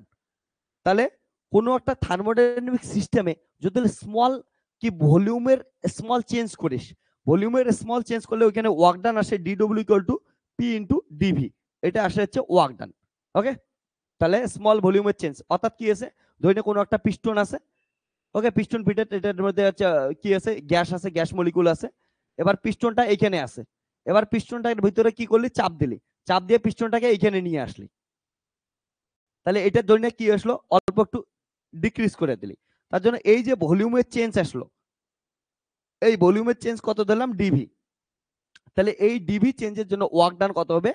Speaker 1: তাহলে কোনো একটা থার্মোডাইনামিক সিস্টেমে যদি স্মল কি ভলিউমের স্মল চেঞ্জ করিস, ভলিউমের স্মল চেঞ্জ করলে ওইখানে ওয়ার্ক ডান আসে ডিডব্লিউ equal to P into dV, এটা আসে হচ্ছে ওয়ার্ক ডান। ওকে, তাহলে স্মল ভলিউমের চেঞ্জ অর্থাৎ কি আছে, ধরে কোনো একটা পিস্টন আছে। ওকে, পিস্টন ফিটেড, এটার মধ্যে হচ্ছে কি আছে, গ্যাস আছে, গ্যাস মলিকুল আছে। এবার পিস্টনটা এখানে আছে, এবার পিস্টনটার ভিতরে কি করলি, চাপ দিলি, চাপ দিয়ে পিস্টনটাকে এখানে নিয়ে আসলি। তাহলে এটার জন্য কি আসলো, অল্প একটু ডিক্রিজ করে দিলি, তার জন্য এই যে ভলিউমের চেঞ্জ আসলো, এই ভলিউমের চেঞ্জ কত দিলাম, ডিভি। তাহলে এই ডিভি চেঞ্জের জন্য ওয়ার্ক ডান কত হবে,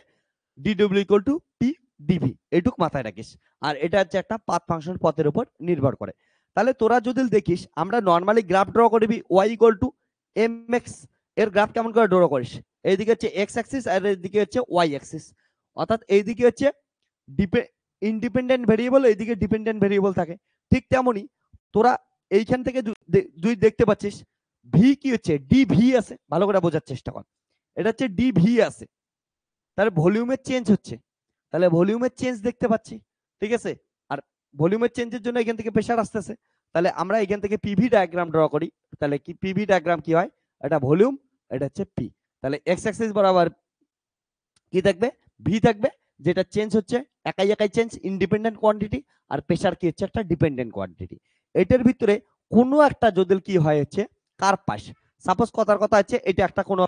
Speaker 1: ডিডব্লিউ ইকুয়াল টু পি ডিভি, এইটুক মাথায় রাখিস। আর এটা হচ্ছে একটা পাথ ফাংশন, পথের উপর নির্ভর করে। তাহলে তোরা যদি দেখিস আমরা নর্মালি গ্রাফ ড্র করবি Y equal to M X, এর গ্রাফ কেমন করে ড্র করিস, এইদিকে হচ্ছে এক্স অ্যাক্সিস আর এইদিকে হচ্ছে ওয়াই অ্যাক্সিস। অর্থাৎ এইদিকে হচ্ছে ইন্ডিপেন্ডেন্ট ভেরিয়েবল, এইদিকে ডিপেন্ডেন্ট ভেরিয়েবল থাকে। ঠিক তেমনি তোরা এইখান থেকে দুই দেখতে পাচ্ছিস ভি কি হচ্ছে, ডি ভি আছে, ভালো করে বোঝার চেষ্টা কর, এটা হচ্ছে ডি ভি আছে। তাহলে ভলিউমের চেঞ্জ হচ্ছে, তাহলে ভলিউমের চেঞ্জ দেখতে পাচ্ছি। ঠিক আছে, আর ভলিউমের চেঞ্জের জন্য এখান থেকে প্রেসার আসতেছে। তাহলে আমরা এখান থেকে পিভি ডায়াগ্রাম ড্র করি, তাহলে কি পিভি ডায়াগ্রাম কি হয়, এটা ভলিউম, এটা হচ্ছে পি। তাহলে এক্স অ্যাক্সিস বরাবর কি থাকবে, ভি থাকবে, যেটা চেঞ্জ হচ্ছে একাই একাই চেঞ্জ, ইন্ডিপেন্ডেন্ট কোয়ান্টিটি। আর প্রেসার কি হচ্ছে, একটা ডিপেন্ডেন্ট কোয়ান্টিটি। এটার ভিতরে কোনো একটা যদি কি হয় হচ্ছে কার্ভ পাস, সাপোজ কথার কথা হচ্ছে এটা একটা কোনো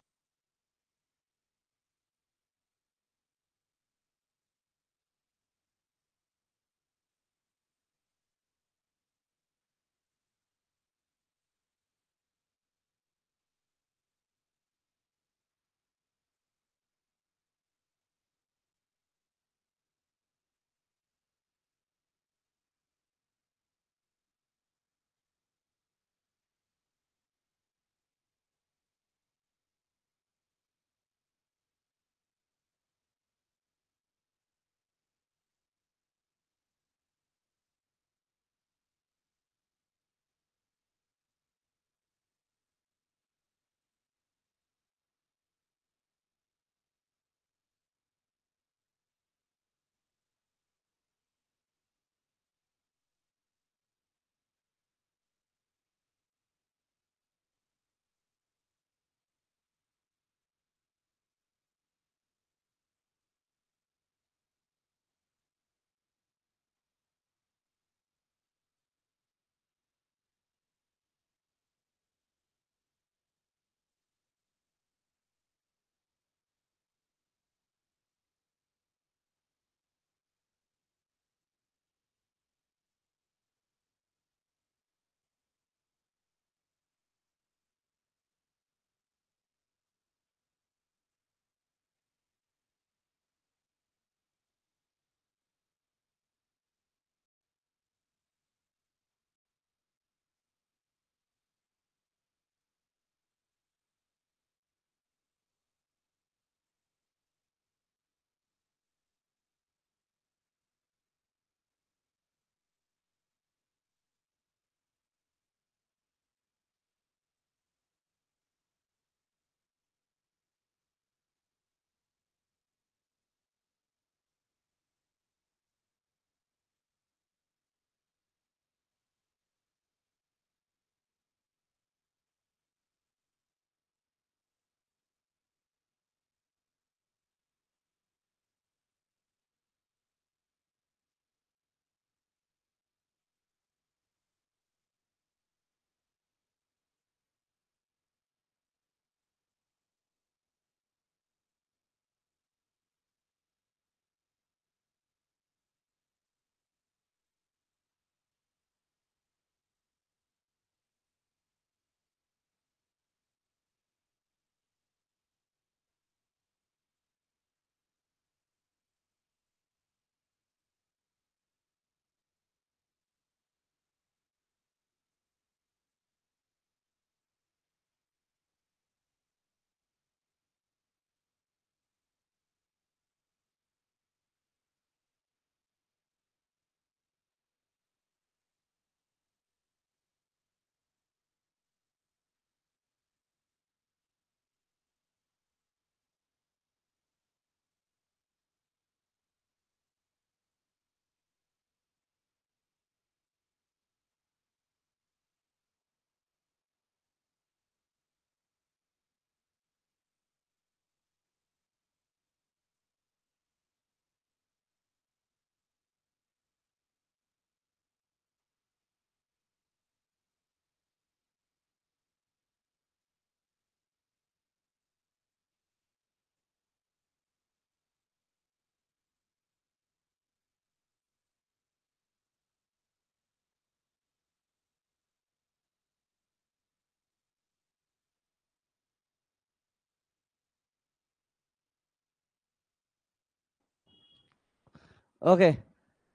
Speaker 1: ওকে,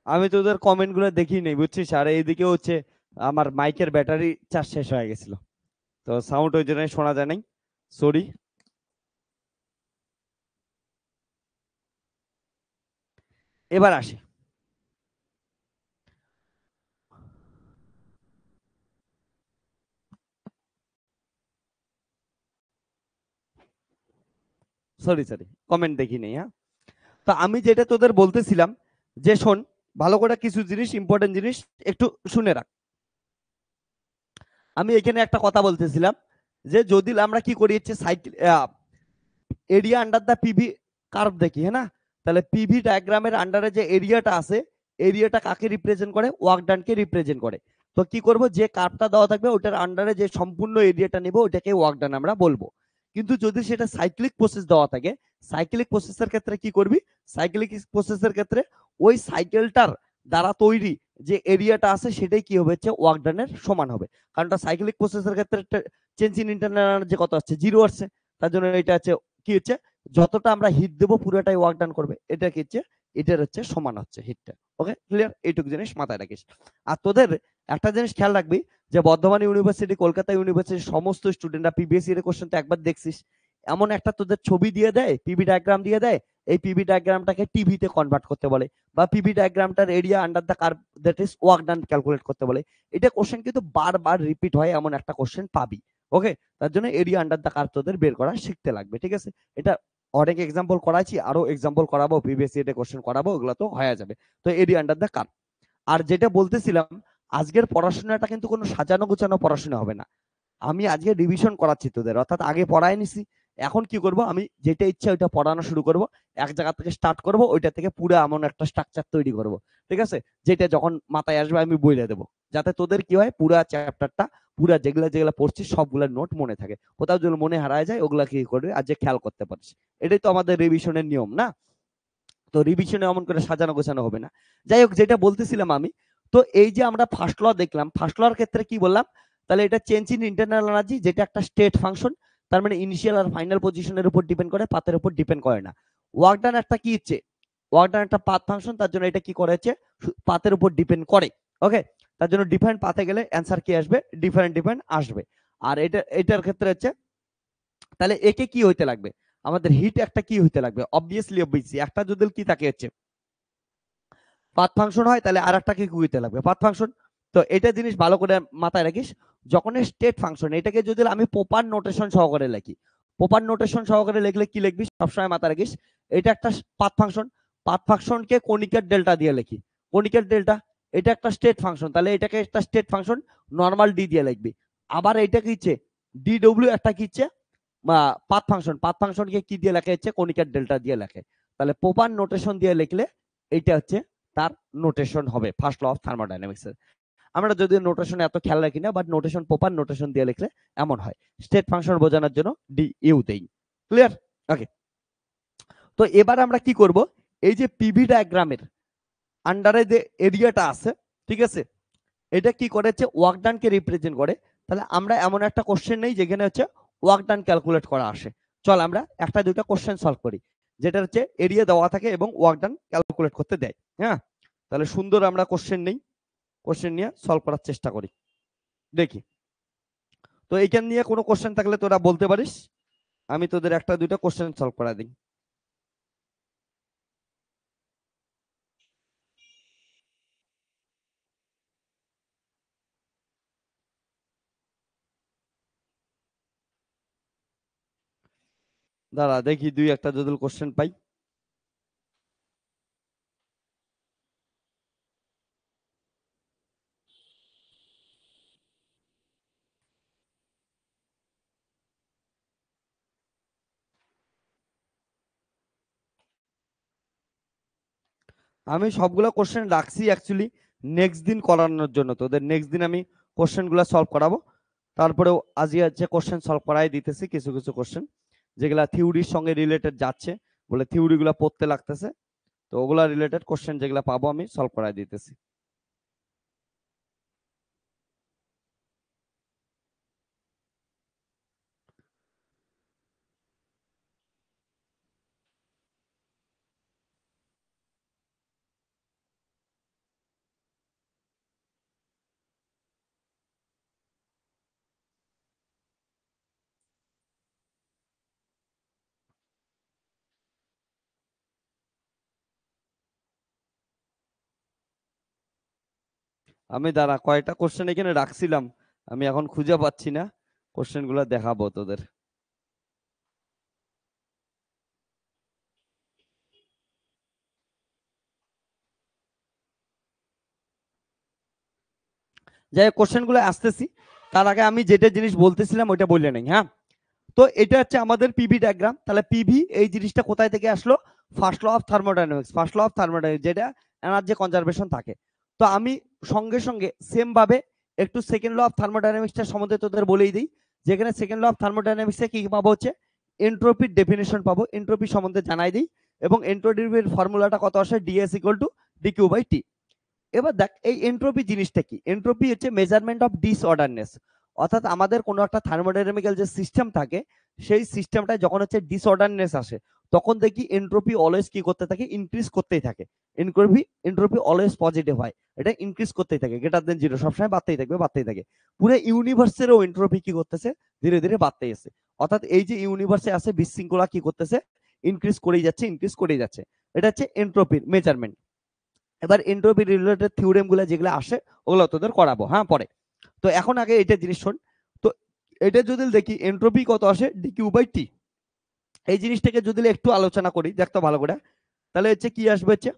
Speaker 1: আমি তোদের কমেন্ট গুলো দেখি নেই বুঝছিস, আর এইদিকে হচ্ছে আমার মাইকের ব্যাটারি চার্জ শেষ হয়ে গেছিল, তো সাউন্ড ওই জন্য শোনা যায় নাই, সরি। এবার আসি, সরি সরি, কমেন্ট দেখি নেই, হ্যাঁ। তো আমি যেটা তোদের বলতেছিলাম যে শোন, ভালো করে কিছু জিনিস, ইম্পর্টেন্ট জিনিস একটু শুনে রাখ। আমি এখানে একটা কথা বলতেছিলাম যে যদি আমরা কি করি হচ্ছে cycle area under the PV curve দেখি, হ্যাঁ না, তাহলে পিভি ডায়াগ্রামের আন্ডারে যে এরিয়াটা আছে, এরিয়াটা কাকে রিপ্রেজেন্ট করে? ওয়ার্ক ডানকে রিপ্রেজেন্ট করে। তো কি করব, যে কার্ভটা দেওয়া থাকবে ওটার আন্ডারে যে সম্পূর্ণ এরিয়াটা নিব ওটাকে ওয়ার্ক ডান আমরা বলবো। কিন্তু যদি সেটা সাইক্লিক প্রসেস দেওয়া থাকে, সাইক্লিক প্রসেসের ক্ষেত্রে কি করবি, সাইক্লিক প্রসেসের ক্ষেত্রে ওই সাইকেলটার দ্বারা তৈরি যে এরিয়াটা আছে সেটাই কি হবে, হচ্ছে ওয়ার্ক ডানের সমান হবে। কারণ সাইক্লিক প্রসেসের ক্ষেত্রে চেঞ্জ ইন ইন্টারনাল এনার্জি কত আসছে, জিরো আসছে। তার জন্য এটা হচ্ছে কি হচ্ছে, যতটা আমরা হিট দেবো পুরোটাই ওয়ার্ক ডান করবে, এটা কি হচ্ছে, এটার হচ্ছে সমান হচ্ছে হিটটা। ওকে ক্লিয়ার, এইটুকু জিনিস মাথায় রাখিস। আর তোদের একটা জিনিস খেয়াল রাখবি, যে বর্ধমান ইউনিভার্সিটি, কলকাতা ইউনিভার্সিটির সমস্ত স্টুডেন্টরা প্রিভিয়াস ইয়ারের কোশ্চেন তো একবার দেখছিস, এমন একটা তোদের ছবি দিয়ে দেয়, পিভি ডায়াগ্রাম দিয়ে দেয়, এই পিভি ডায়াগ্রামটাকে টিভিতে কনভার্ট করতে বলে, বা পিভি ডায়াগ্রামটার area under the curve that is work done calculate করতে বলে। এটা কোশ্চেন কিন্তু বারবার রিপিট হয়, এমন একটা কোশ্চেন পাবি। ওকে, তার জন্য এরিয়া আন্ডার দ্য কার্ভ তোদের বের করা শিখতে লাগবে, ঠিক আছে। এটা অনেক এক্সাম্পল করাইছি, আরো এক্সাম্পল করাবো, প্রিভিয়াস ইয়ারে কোশ্চেন করাবো, ওগুলো তো হয়ে যাবে। তো এরিয়া আন্ডার দ্য কার্ভ। আর যেটা বলতেছিলাম, আজকের পড়াশোনাটা কিন্তু কোনো সাজানো গোছানো পড়াশোনা হবে না, আমি আজকে রিভিশন করাচ্ছি তোদের, অর্থাৎ আগে পড়াই নিছি, এখন কি করব, আমি যেটা ইচ্ছা ওইটা পড়ানো শুরু করব, এক জায়গা থেকে স্টার্ট করব, ওইটা থেকে পুরো এমন একটা স্ট্রাকচার তৈরি করব, ঠিক আছে, যেটা যখন মাথায় আসবে আমি বলে দেবো, যাতে তোদের কি হয়, পুরা চ্যাপ্টারটা, পুরা যেগুলা যেগুলা পড়ছিস সবগুলা নোট মনে থাকে, কোথাও যদি মনে হারায় যায় ওগুলা কি করবে আর যে খেয়াল করতে পারিস। এটাই তো আমাদের রিভিশনের নিয়ম না। তো রিভিশনে এমন করে সাজানো গোছানো হবে না। যাই হোক, যেটা বলতেছিলাম আমি, তো এই যে আমরা ফার্স্ট ল দেখলাম, ফার্স্ট লর ক্ষেত্রে কি বললাম, তাহলে এটা চেঞ্জ ইন ইন্টারনাল এনার্জি, যেটা একটা স্টেট ফাংশন, তার মানে ইনিশিয়াল আর ফাইনাল পজিশনের উপর ডিপেন্ড করে, পাথের উপর ডিপেন্ড করে না। ওয়ার্ক ডান একটা কি ইচ্ছে, ওয়ার্ক ডান একটা পাথ ফাংশন, তার জন্য এটা কি করেছে, পাথের উপর ডিপেন্ড করে। ওকে, তার জন্য ডিফারেন্ট পাথে গেলে অ্যান্সার কি আসবে, ডিফারেন্ট ডিফারেন্ট আসবে। আর এটার ক্ষেত্রে হচ্ছে, তাহলে একে কি হইতে লাগবে, আমাদের হিট একটা কি হইতে লাগবে, অবভিয়াসলি অবভিয়াসলি একটা যদি কি থাকে হচ্ছে পাথ ফাংশন হয়, তাহলে আর একটা কি হইতে লাগবে, পাথ ফাংশন। তো এটা জিনিস ভালো করে মাথায় রাখিস, যখন স্টেট ফাংশন, এটাকে যদি আমি প্রপার নোটেশন সহকারে লিখি, প্রপার নোটেশন সহকারে লিখলে কি লিখবি সবসময় মাথায় রাখিস, এটা একটা পাথ ফাংশন, পাথ ফাংশনকে কনিকের ডেল্টা দিয়ে লিখি, কনিকের ডেল্টা, এটা একটা স্টেট ফাংশন, তাহলে এটাকে একটা স্টেট ফাংশন নর্মাল ডি দিয়ে লিখবি। আবার এটা কি ইচ্ছে, ডিডব্লিউ একটা কি ইচ্ছে, পাথ ফাংশন, পাথ ফাংশনকে কি দিয়ে লেখা হচ্ছে, কনিকার ডেল্টা দিয়ে লেখে। তাহলে প্রপার নোটেশন দিয়ে লিখলে এটা হচ্ছে তার নোটেশন হবে ফার্স্ট ল অফ থার্মোডাইনামিক্স এর। আমরা যদি নোটেশন এত খেয়াল রাখি না, বাট নোটেশন প্রপার নোটেশন দিয়ে লিখলে এমন হয়। স্টেট ফাংশন বোঝানোর জন্য ডি ইউ দেই। ক্লিয়ার? ওকে, তো এবার আমরা কি করব, এই যে পিভি ডায়াগ্রামের আন্ডারে যে এরিয়াটা আছে, ঠিক আছে, এটা কি করেছে, ওয়ার্ক ডানকে রিপ্রেজেন্ট করে। তাহলে আমরা এমন একটা কোশ্চেন নেই যেখানে হচ্ছে ওয়ার্ক ডান ক্যালকুলেট করা আসে। চল আমরা একটা দুইটা কোশ্চেন সলভ করি, যেটা হচ্ছে এরিয়া দেওয়া থাকে এবং ওয়ার্ক ডান ক্যালকুলেট করতে দেয়। হ্যাঁ, তাহলে সুন্দর আমরা কোশ্চেন নেই, কোশ্চেন নিয়ে সলভ করার চেষ্টা করি, দেখি। তো এইখান নিয়ে কোনো কোশ্চেন থাকলে তোরা বলতে পারিস, আমি তোদের একটা দুইটা কোশ্চেন সলভ করা দিই। দাঁড়া দেখি দুই একটা যদি কোশ্চেন পাই। আমি সবগুলো কোশ্চেন রাখছি অ্যাকচুয়ালি নেক্সট দিন করানোর জন্য, তোদের নেক্সট দিন আমি কোশ্চেন গুলো সলভ করাবো। তারপরেও আজই হচ্ছে কোশ্চেন সলভ করাই দিতেছি, কিছু কিছু কোশ্চেন যেগুলা থিওরির সঙ্গে রিলেটেড যাচ্ছে, বলে থিওরি গুলা পড়তে লাগতেছে, তো ওগুলা রিলেটেড কোশ্চেন যেগুলা পাবো আমি সলভ করাই দিতেছি। আমি দাঁড়া কয়টা কোশ্চেন এখানে রাখছিলাম, আমি এখন খুঁজে পাচ্ছি না, কোশ্চেন গুলো দেখাবো তোদের। যাই কোশ্চেন গুলো আসতেছি, তার আগে আমি যেটা জিনিস বলতেছিলাম ওইটা বললে নেই, হ্যাঁ। তো এটা হচ্ছে আমাদের পিভি ডায়াগ্রাম। তাহলে পিভি এই জিনিসটা কোথায় থেকে আসলো? First law of thermodynamics. First law of thermodynamics যেটা এনার্জি কনজারভেশন থাকে। তো আমি সঙ্গে সঙ্গে সেম ভাবে একটু সেকেন্ড ল অফ থার্মোডাইনামিক্সটা সম্বন্ধে তোদের বলেই দিই, যেখানে সেকেন্ড ল অফ থার্মোডাইনামিক্সে কি পাবো হচ্ছে এন্ট্রপির ডেফিনেশন পাবো। এন্ট্রপি সম্বন্ধে জানাই দিই, এবং এন্ট্রপির ফর্মুলাটা কত আসে? DS equal to DQ by T. এবার দেখ এই এন্ট্রপি জিনিসটা কি। এন্ট্রপি হচ্ছে মেজারমেন্ট অফ ডিসঅর্ডারনেস, অর্থাৎ আমাদের কোনো একটা থার্মোডাইনামিক্যাল যে সিস্টেম থাকে সেই সিস্টেমটা যখন হচ্ছে ডিসঅর্ডারনেস আসে তখন দেখি এন্ট্রপি অলওয়েজ কি করতে থাকে? ইনক্রিজ করতেই থাকে। এন্ট্রপি এন্ট্রপি অলওয়েজ পজিটিভ হয়, এটা ইনক্রিজ করতেই থাকে, গ্রেটার দেন জিরো সবসময় বাড়তেই থাকবে বাড়তেই থাকে। পুরো ইউনিভার্সেরও এন্ট্রপি কি করতেছে? ধীরে ধীরে বাড়তেই আছে। অর্থাৎ এই যে ইউনিভার্সে আছে বিশৃঙ্খলা কি করতেছে? ইনক্রিজ করেই যাচ্ছে ইনক্রিজ করেই যাচ্ছে। এটা হচ্ছে এন্ট্রপির মেজারমেন্ট। এবার এন্ট্রপি রিলেটেড থিওরেম গুলো যেগুলো আসে ওগুলো তোদের করাবো, হ্যাঁ, পরে। তো এখন আগে এটা জিনিস শোন। তো এটা যদি দেখি এন্ট্রপি কত আসে? ডিকিউ বাই টি। এই জিনিসটাকে যদি একটু আলোচনা করি দেখতো ভালো করে, তাহলে হচ্ছে কি আসবে? হচ্ছে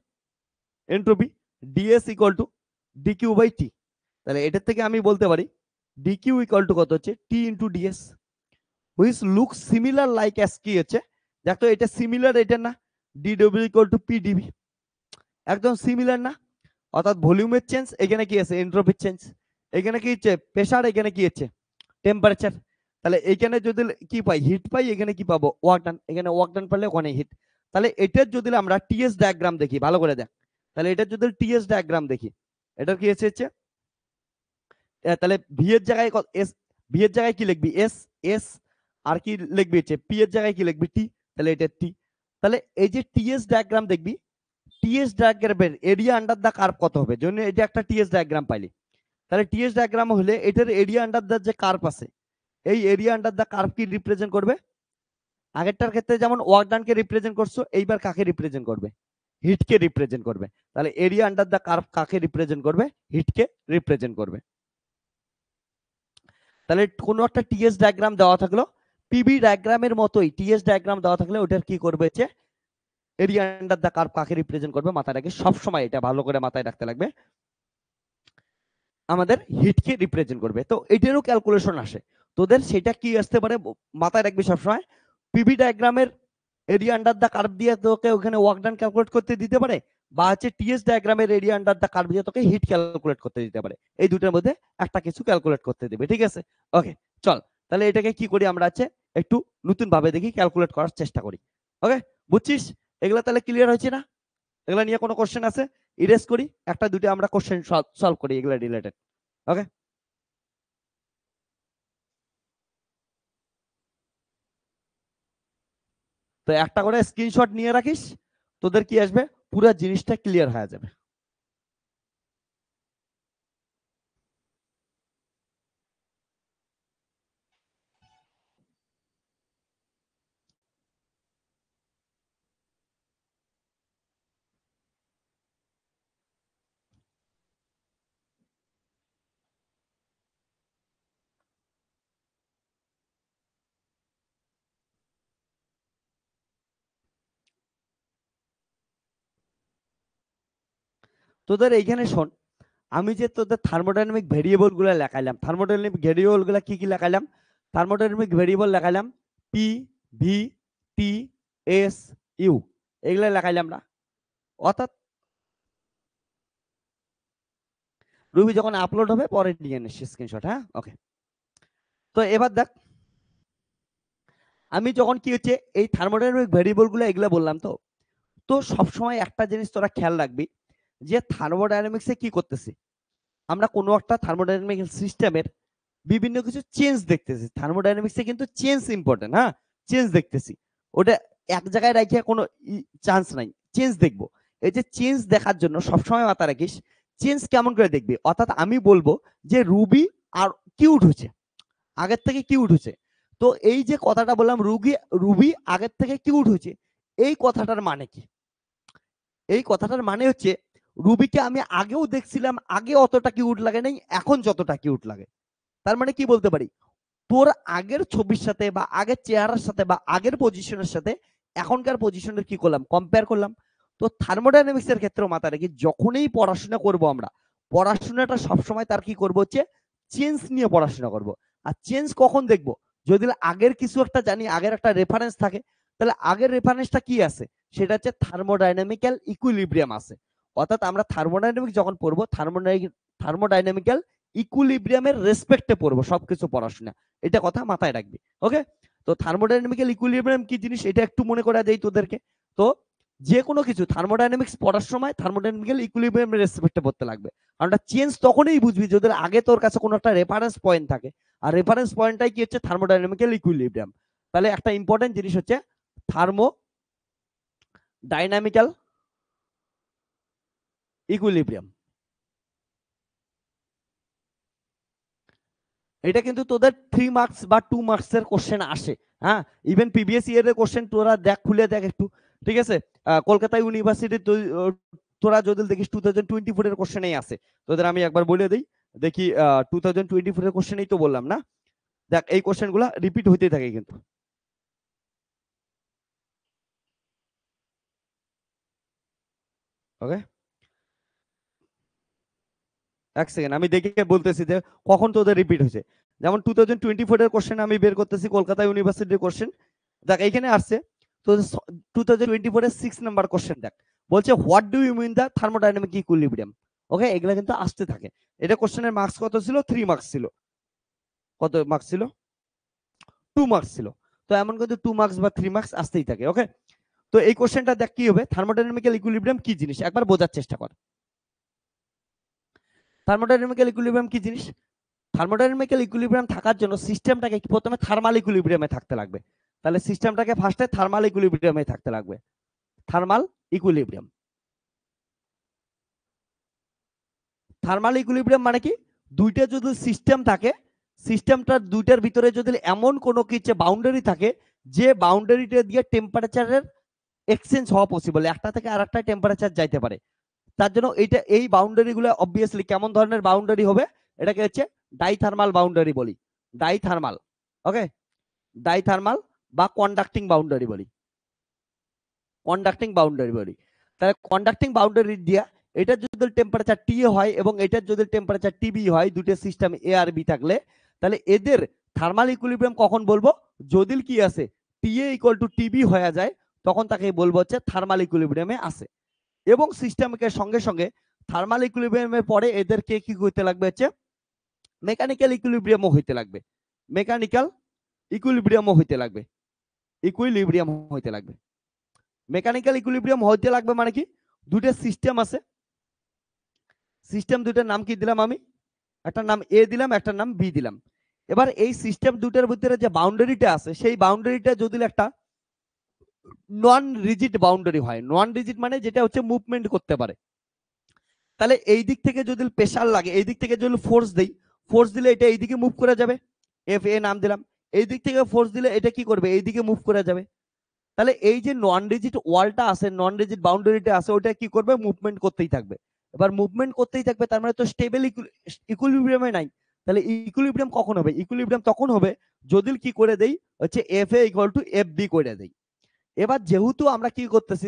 Speaker 1: entropy DS equal to DQ by T. তাহলে এটার থেকে আমি বলতে পারি ডিকিউ ইকুয়াল টু কত হচ্ছে? T into DS, which look similar like S কি হচ্ছে? দেখতো এটা সিমিলার, এটা না? ডিডব্লিউ ইকুয়াল টু পিডিবি, একদম সিমিলার না? অর্থাৎ ভলিউমের চেঞ্জ, এখানে কি আছে? এন্ট্রপির চেঞ্জ। এখানে কি হচ্ছে? প্রেসার, এখানে কি হচ্ছে? টেম্পারেচার। তাহলে এখানে যদি কি পাই? হিট পাই। এখানে কি পাবো? Work done. এখানে ওয়ার্ক ডান পারলে ওখানে হিট। তাহলে এটার যদি আমরা টিএস ডায়াগ্রাম দেখি, ভালো করে দেখ, তাহলে এটার যদি টিএস ডায়াগ্রাম দেখি, এটার কি হচ্ছে? তাহলে ভি এর জায়গায় এস, ভি এর জায়গায় কি লিখবি? এস। এস আর কি লিখবি? হচ্ছে পি এর জায়গায় কি লিখবি? টি। তাহলে এটা টি। তাহলে এই যে টিএস ডায়াগ্রাম দেখবি, টিএস ডায়াগ্রামের এরিয়া আন্ডার দা কার্ভ কত হবে? জন্য এটা একটা টিএস ডায়াগ্রাম পাইলি। তাহলে টিএস ডায়াগ্রাম হলে এটার এরিয়া আন্ডার দা যে কার্ভ আছে, এই এরিয়া আন্ডার দা কার্ভ কি রিপ্রেজেন্ট করবে? আগেরটার ক্ষেত্রে যেমন ওয়ার্ক ডানকে রিপ্রেজেন্ট করছো, এইবার কাকে রিপ্রেজেন্ট করবে? হিটকে রিপ্রেজেন্ট করবে। তাহলে এরিয়া আন্ডার দা কার্ভ কাকে রিপ্রেজেন্ট করবে? হিটকে রিপ্রেজেন্ট করবে। তাহলে কোনো একটা টিএস ডায়াগ্রাম দেওয়া থাকলো, পিবি ডায়াগ্রামের মতোই টিএস ডায়াগ্রাম দেওয়া থাকলে ওটার কি করবে? হচ্ছে এরিয়া আন্ডার দা কার্ভ কাকে রিপ্রেজেন্ট করবে? মাথায় রাখি, সব সময় এটা ভালো করে মাথায় রাখতে লাগবে, আমাদের হিটকে রিপ্রেজেন্ট করবে। তো এটারও ক্যালকুলেশন আসে তোদের, সেটা কি আসতে পারে মাথায় রাখবি সবসময়। পিভি ডায়াগ্রামের এরিয়া আন্ডার দা কার্ভ দিয়ে তোকে ওখানে ওয়ার্ক ডান ক্যালকুলেট করতে দিতে পারে, বা হচ্ছে টিএস ডায়াগ্রামের এরিয়া আন্ডার দা কার্ভ দিয়ে তোকে হিট ক্যালকুলেট করতে দিতে পারে। এই দুটোর মধ্যে একটা কিছু ক্যালকুলেট করতে দিবে, ঠিক আছে? ওকে, চল তাহলে এটাকে কি করি আমরা? আছে একটু নতুন ভাবে দেখি, ক্যালকুলেট করার চেষ্টা করি। ওকে, বুঝছিস? এগুলা তাহলে ক্লিয়ার হয়েছে না? এগুলা নিয়ে কোনো কোশ্চেন আছে? ইরেজ করি, একটা দুটো আমরা কোশ্চেন সলভ করি এগুলা রিলেটেড। ওকে, তো একটা করে স্ক্রিনশট নিয়ে রাখিস, তোদের কি আসবে? পুরো জিনিসটা ক্লিয়ার হয়ে যাবে। তোদের এইখানে শোন, আমি যে তোদের থার্মোডাইনামিক ভেরিয়েবল গুলা লেখাইলাম, থার্মোডাইনামিক ভেরিয়েবল গুলা কি কি লেখাইলাম? থার্মোডাইনামিক ভেরিয়েবল লেখাইলাম P, V, T, S, U, এগুলা লেখাইলাম না? অর্থাৎ রুবি যখন আপলোড হবে পরে নিয়ে নিস স্ক্রিনশট, হ্যাঁ? ওকে, তো এবার দেখ, আমি যখন কি হচ্ছে এই থার্মোডাইনামিক ভেরিয়েবল গুলো এগুলা বললাম, তো তো সবসময় একটা জিনিস তোরা খেয়াল রাখবি, যে থার্মোডাইনামিক্সে কি করতেছি আমরা? কোনো একটা থার্মোডাইনামিক সিস্টেমের বিভিন্ন কিছু চেঞ্জ দেখতেছি। থার্মোডাইনামিক্সে কিন্তু চেঞ্জ ইম্পর্টেন্ট, হ্যাঁ, চেঞ্জ দেখতেছি। ওটা এক জায়গায় রাখিয়া কোনো চান্স নাই, চেঞ্জ দেখবো। এই যে চেঞ্জ দেখার জন্য সবসময় মাথা রাখিস, চেঞ্জ কেমন করে দেখবি? অর্থাৎ আমি বলবো যে রুবি আর কিউট হচ্ছে, আগের থেকে কিউট হচ্ছে। তো এই যে কথাটা বললাম, রুবি আগের থেকে কিউট হচ্ছে, এই কথাটার মানে কি? এই কথাটার মানে হচ্ছে রুবিকে আমি আগেও দেখছিলাম, আগে অতটা কিউট লাগে নাই, এখন যতটা কিউট লাগে। তার মানে কি বলতে পারি, তোর আগের ছবির সাথে বা আগের চেহারার সাথে বা আগের পজিশনের সাথে এখনকার পজিশনের কি করলাম, কম্পেয়ার করলাম। তো থার্মোডাইনামিক্স এর ক্ষেত্রেও মাথায় রাখি, যখনই পড়াশোনা করব আমরা, পড়াশোনাটা সবসময় তার কি করব হচ্ছে চেঞ্জ নিয়ে পড়াশোনা করব। আর চেঞ্জ কখন দেখব, যদি আগের কিছু একটা জানি, আগের একটা রেফারেন্স থাকে, তাহলে আগের রেফারেন্সটা কি আছে, সেটা হচ্ছে থার্মোডাইনামিক্যাল ইকুইলিব্রিয়াম আছে। অর্থাৎ আমরা থার্মোডাইনামিক্স যখন পড়বো, থার্মোডাইনামিক্যাল ইকুইলিব্রিয়ামের রেসপেক্টে পড়বো সবকিছু পড়াশোনা, এটা কথা মাথায় রাখবি। ওকে, তো থার্মোডাইনামিক্যাল ইকুইলিব্রিয়াম কি জিনিস এটা একটু মনে করা দেই তোদেরকে। তো যে কোনো কিছু থার্মোডাইনামিক্স পড়ার সময় থার্মোডাইনামিক্যাল ইকুইলিব্রিয়ামের রেসপেক্টে পড়তে লাগবে। কারণ চেঞ্জ তখনই বুঝবি যদি আগে তোর কাছে কোনো একটা রেফারেন্স পয়েন্ট থাকে, আর রেফারেন্স পয়েন্টটাই কি হচ্ছে থার্মোডাইনামিক্যাল ইকুইলিব্রিয়াম। তাহলে একটা ইম্পর্টেন্ট জিনিস হচ্ছে থার্মোডাইনামিক্যাল ইকুইলিব্রিয়াম। এটা কিন্তু তোদের 3 মার্কস বা 2 মার্কসের কোশ্চেন আসে। হ্যাঁ, ইভেন প্রিভিয়াস ইয়ারের কোশ্চেন তোরা দেখ, খুলে দেখ একটু, ঠিক আছে। কলকাতা ইউনিভার্সিটি তোরা যদি দেখিস 2024 এর কোশ্চেনেই আছে। তোদের আমি একবার বলে দিই, দেখি 2024 এর কোশ্চেনেই তো বললাম না, দেখ এই কোশ্চেনগুলো রিপিট হইতে থাকে কিন্তু। ওকে, এক সেকেন্ড আমি দেখে বলতেছি যে কখন তোদের রিপিট হয়েছে। যেমন 2024 এর কোশ্চেন আমি বের করতেছি, কলকাতা ইউনিভার্সিটির কোশ্চেন। দেখ এইখানে আসছে তো 2024 এর 6 নাম্বার কোশ্চেন। দেখ বলছে what do you mean the thermodynamic equilibrium. Okay, এগুলা কিন্তু আসতে থাকে। এটা কোশ্চেনের মার্কস কত ছিল, 3 মার্কস ছিল। কত মার্কস ছিল, 2 মার্কস ছিল। তো এমন কিন্তু 2 মার্কস বা 3 মার্কস আসতেই থাকে। ওকে, তো এই কোশ্চেনটা দেখ কি হবে, থার্মোডাইনামিক্যাল ইকুইলিব্রিয়াম কি জিনিস একবার বোঝার চেষ্টা কর। থার্মোডাইনামিক্যাল ইকুইলিব্রিয়াম কি জিনিস, থার্মোডাইনামিক্যাল ইকুইলিব্রিয়াম থাকার জন্য সিস্টেমটাকে প্রথমে থার্মাল ইকুইলিব্রিয়ামে থাকতে লাগবে। তাহলে সিস্টেমটাকে ফার্স্টে থার্মাল ইকুইলিব্রিয়ামে থাকতে লাগবে। থার্মাল ইকুইলিব্রিয়াম, থার্মাল ইকুইলিব্রিয়াম মানে কি, দুইটা যদি সিস্টেম থাকে, সিস্টেমটার দুইটার ভিতরে যদি এমন কোনো কিছু বাউন্ডারি থাকে, যে বাউন্ডারিটা দিয়ে টেম্পারেচারের এক্সচেঞ্জ হওয়া পসিবল, একটা থেকে আরেকটা টেম্পারেচার যাইতে পারে। তার জন্য এইটা, এই বাউন্ডারি গুলো অবভিয়াসলি কেমন ধরনের বাউন্ডারি হবে, এটাকে হচ্ছে ডাইথার্মাল বাউন্ডারি বলি। ডাইথার্মাল, ওকে, ডাইথার্মাল বা কন্ডাক্টিং বাউন্ডারি বলি, কন্ডাক্টিং বাউন্ডারি বলি। তাহলে কন্ডাক্টিং বাউন্ডারি দিয়া এটা যদি টেম্পারেচার টি হয় এবং এটার যদি টেম্পারেচার টিবি হয়, দুটো সিস্টেম এ আর বি থাকলে, তাহলে এদের থার্মাল ইকুইলিব্রিয়াম কখন বলবো, যদি কি আছে টিএ ইকুয়াল টু টিবি হয়ে যায়, তখন তাকে বলবো হচ্ছে থার্মাল ইকুইলিব্রিয়ামে আছে। এবং সিস্টেমকে সঙ্গে সঙ্গে থার্মাল ইকুইলিব্রিয়ামের পরে এদেরকে কি করতে লাগবে হচ্ছে মেকানিক্যাল ইকুইলিব্রিয়ামও হইতে লাগবে, মেকানিক্যাল ইকুইলিব্রিয়ামও হইতে লাগবে, ইকুইলিব্রিয়াম হইতে লাগবে। মেকানিক্যাল ইকুইলিব্রিয়াম হইতে লাগবে মানে কি, দুটো সিস্টেম আছে, সিস্টেম দুটোর নাম কি দিলাম আমি, একটা নাম এ দিলাম, একটা নাম বি দিলাম। এবার এই সিস্টেম দুটোর ভিতরে যে বাউন্ডারিটা আছে, সেই বাউন্ডারিটা যদি একটা নন রিজিড বাউন্ডারি হয়, নন রিজিড মানে যেটা হচ্ছে মুভমেন্ট করতে পারে, তাহলে এই দিক থেকে যদি প্রেসার লাগে, এই দিক থেকে যদি ফোর্স দেই, ফোর্স দিলে এটা এইদিকে মুভ করে যাবে, এফ এ নাম দিলাম। এই দিক থেকে ফোর্স দিলে এটা কি করবে, এইদিকে মুভ করে যাবে। তাহলে এই যে নন রিজিড ওয়ালটা আছে, নন রিজিড বাউন্ডারিটা আছে, ওটা কি করবে, মুভমেন্ট করতেই থাকবে। এবার মুভমেন্ট করতেই থাকবে, তার মানে তো স্টেবল ইকুইলিব্রিয়ামে নাই। তাহলে ইকুইলিব্রিয়াম কখন হবে, ইকুইলিব্রিয়াম তখন হবে যদি কি করে দেই হচ্ছে F A equal to F B করে দেই। এবার যেহেতু আমরা কি করতেছি,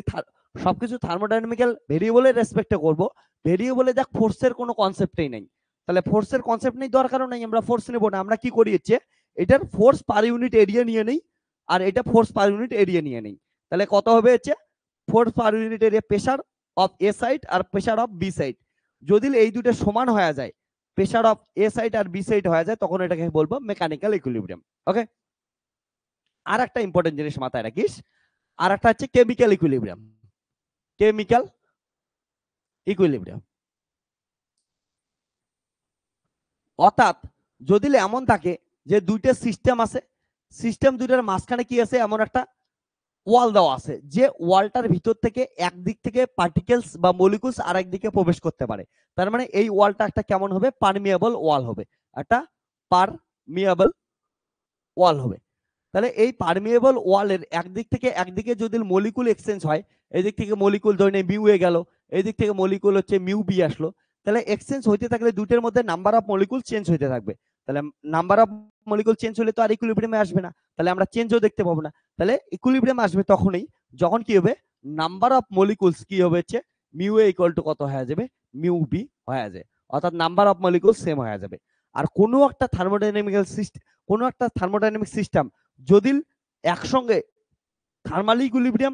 Speaker 1: সবকিছু থার্মোডাইনামিক্যাল ভেরিয়েবলের রেসপেক্টে করব, ভেরিয়েবলে দেখ ফোর্সের কোনো কনসেপ্টই নেই, তাহলে ফোর্সের কনসেপ্ট নেই, দরকারও নাই, আমরা ফোর্স নেব না। আমরা কি করি হচ্ছে এটার ফোর্স পার ইউনিট এরিয়া নিয়ে নেই, আর এটা ফোর্স পার ইউনিট এরিয়া নিয়ে নেই। তাহলে কত হবে হচ্ছে force per unit area pressure of A side আর প্রেসার অফ বি সাইড, যদি এই দুটো সমান হয়ে যায়, প্রেসার অফ এ সাইড আর বি সাইড হয়ে যায়, তখন এটাকে বলবো মেকানিক্যাল ইকুইলিব্রিয়াম। ওকে, আর একটা ইম্পর্টেন্ট জিনিস মাথায় রাখিস, আর একটা হচ্ছে কেমিক্যাল ইকুইলিব্রিয়াম, কেমিক্যাল ইকুইলিব্রিয়াম। অর্থাৎ যদি এমন থাকে যে দুইটা সিস্টেম আছে, সিস্টেম দুইটার মাঝখানে কি আছে, এমন একটা ওয়াল দেওয়া আছে, যে ওয়ালটার ভিতর থেকে একদিক থেকে পার্টিকেলস বা মলিকুলস আরেক দিকে প্রবেশ করতে পারে। তার মানে এই ওয়ালটা একটা কেমন হবে, পারমিয়েবল ওয়াল হবে, একটা পারমিয়েবল ওয়াল হবে। তাহলে এই পারমিয়েবল ওয়ালের একদিক থেকে একদিকে যদি মলিকুল এক্সচেঞ্জ হয়, এই দিক থেকে মলিকুল ধরে নিয়ে মিউ এ গেল, এই দিক থেকে মলিকুল হচ্ছে মিউ বি আসলো, তাহলে এক্সচেঞ্জ হইতে থাকলে দুইটার মধ্যে নাম্বার অফ মলিকুল চেঞ্জ হইতে থাকবে। তাহলে নাম্বার অফ মলিকুল চেঞ্জ হলে তো আর ইকুইলিব্রিয়ামে আসবে না, তাহলে আমরা চেঞ্জও দেখতে পাবো না। তাহলে ইকুইলিব্রিয়াম আসবে তখনই যখন কি হবে, নাম্বার অফ মলিকুলস কি হবে হচ্ছে মিউ এ ইকুয়াল টু কত হয়ে যাবে, মিউ বি হয়ে যায়, অর্থাৎ নাম্বার অফ মলিকুল সেম হয়ে যাবে। আর কোনো একটা থার্মোডাইনামিক্যাল সিস্টেম, কোনো একটা থার্মোডাইনামিক সিস্টেম যদি একসঙ্গে থার্মাল ইকুইলিব্রিয়াম,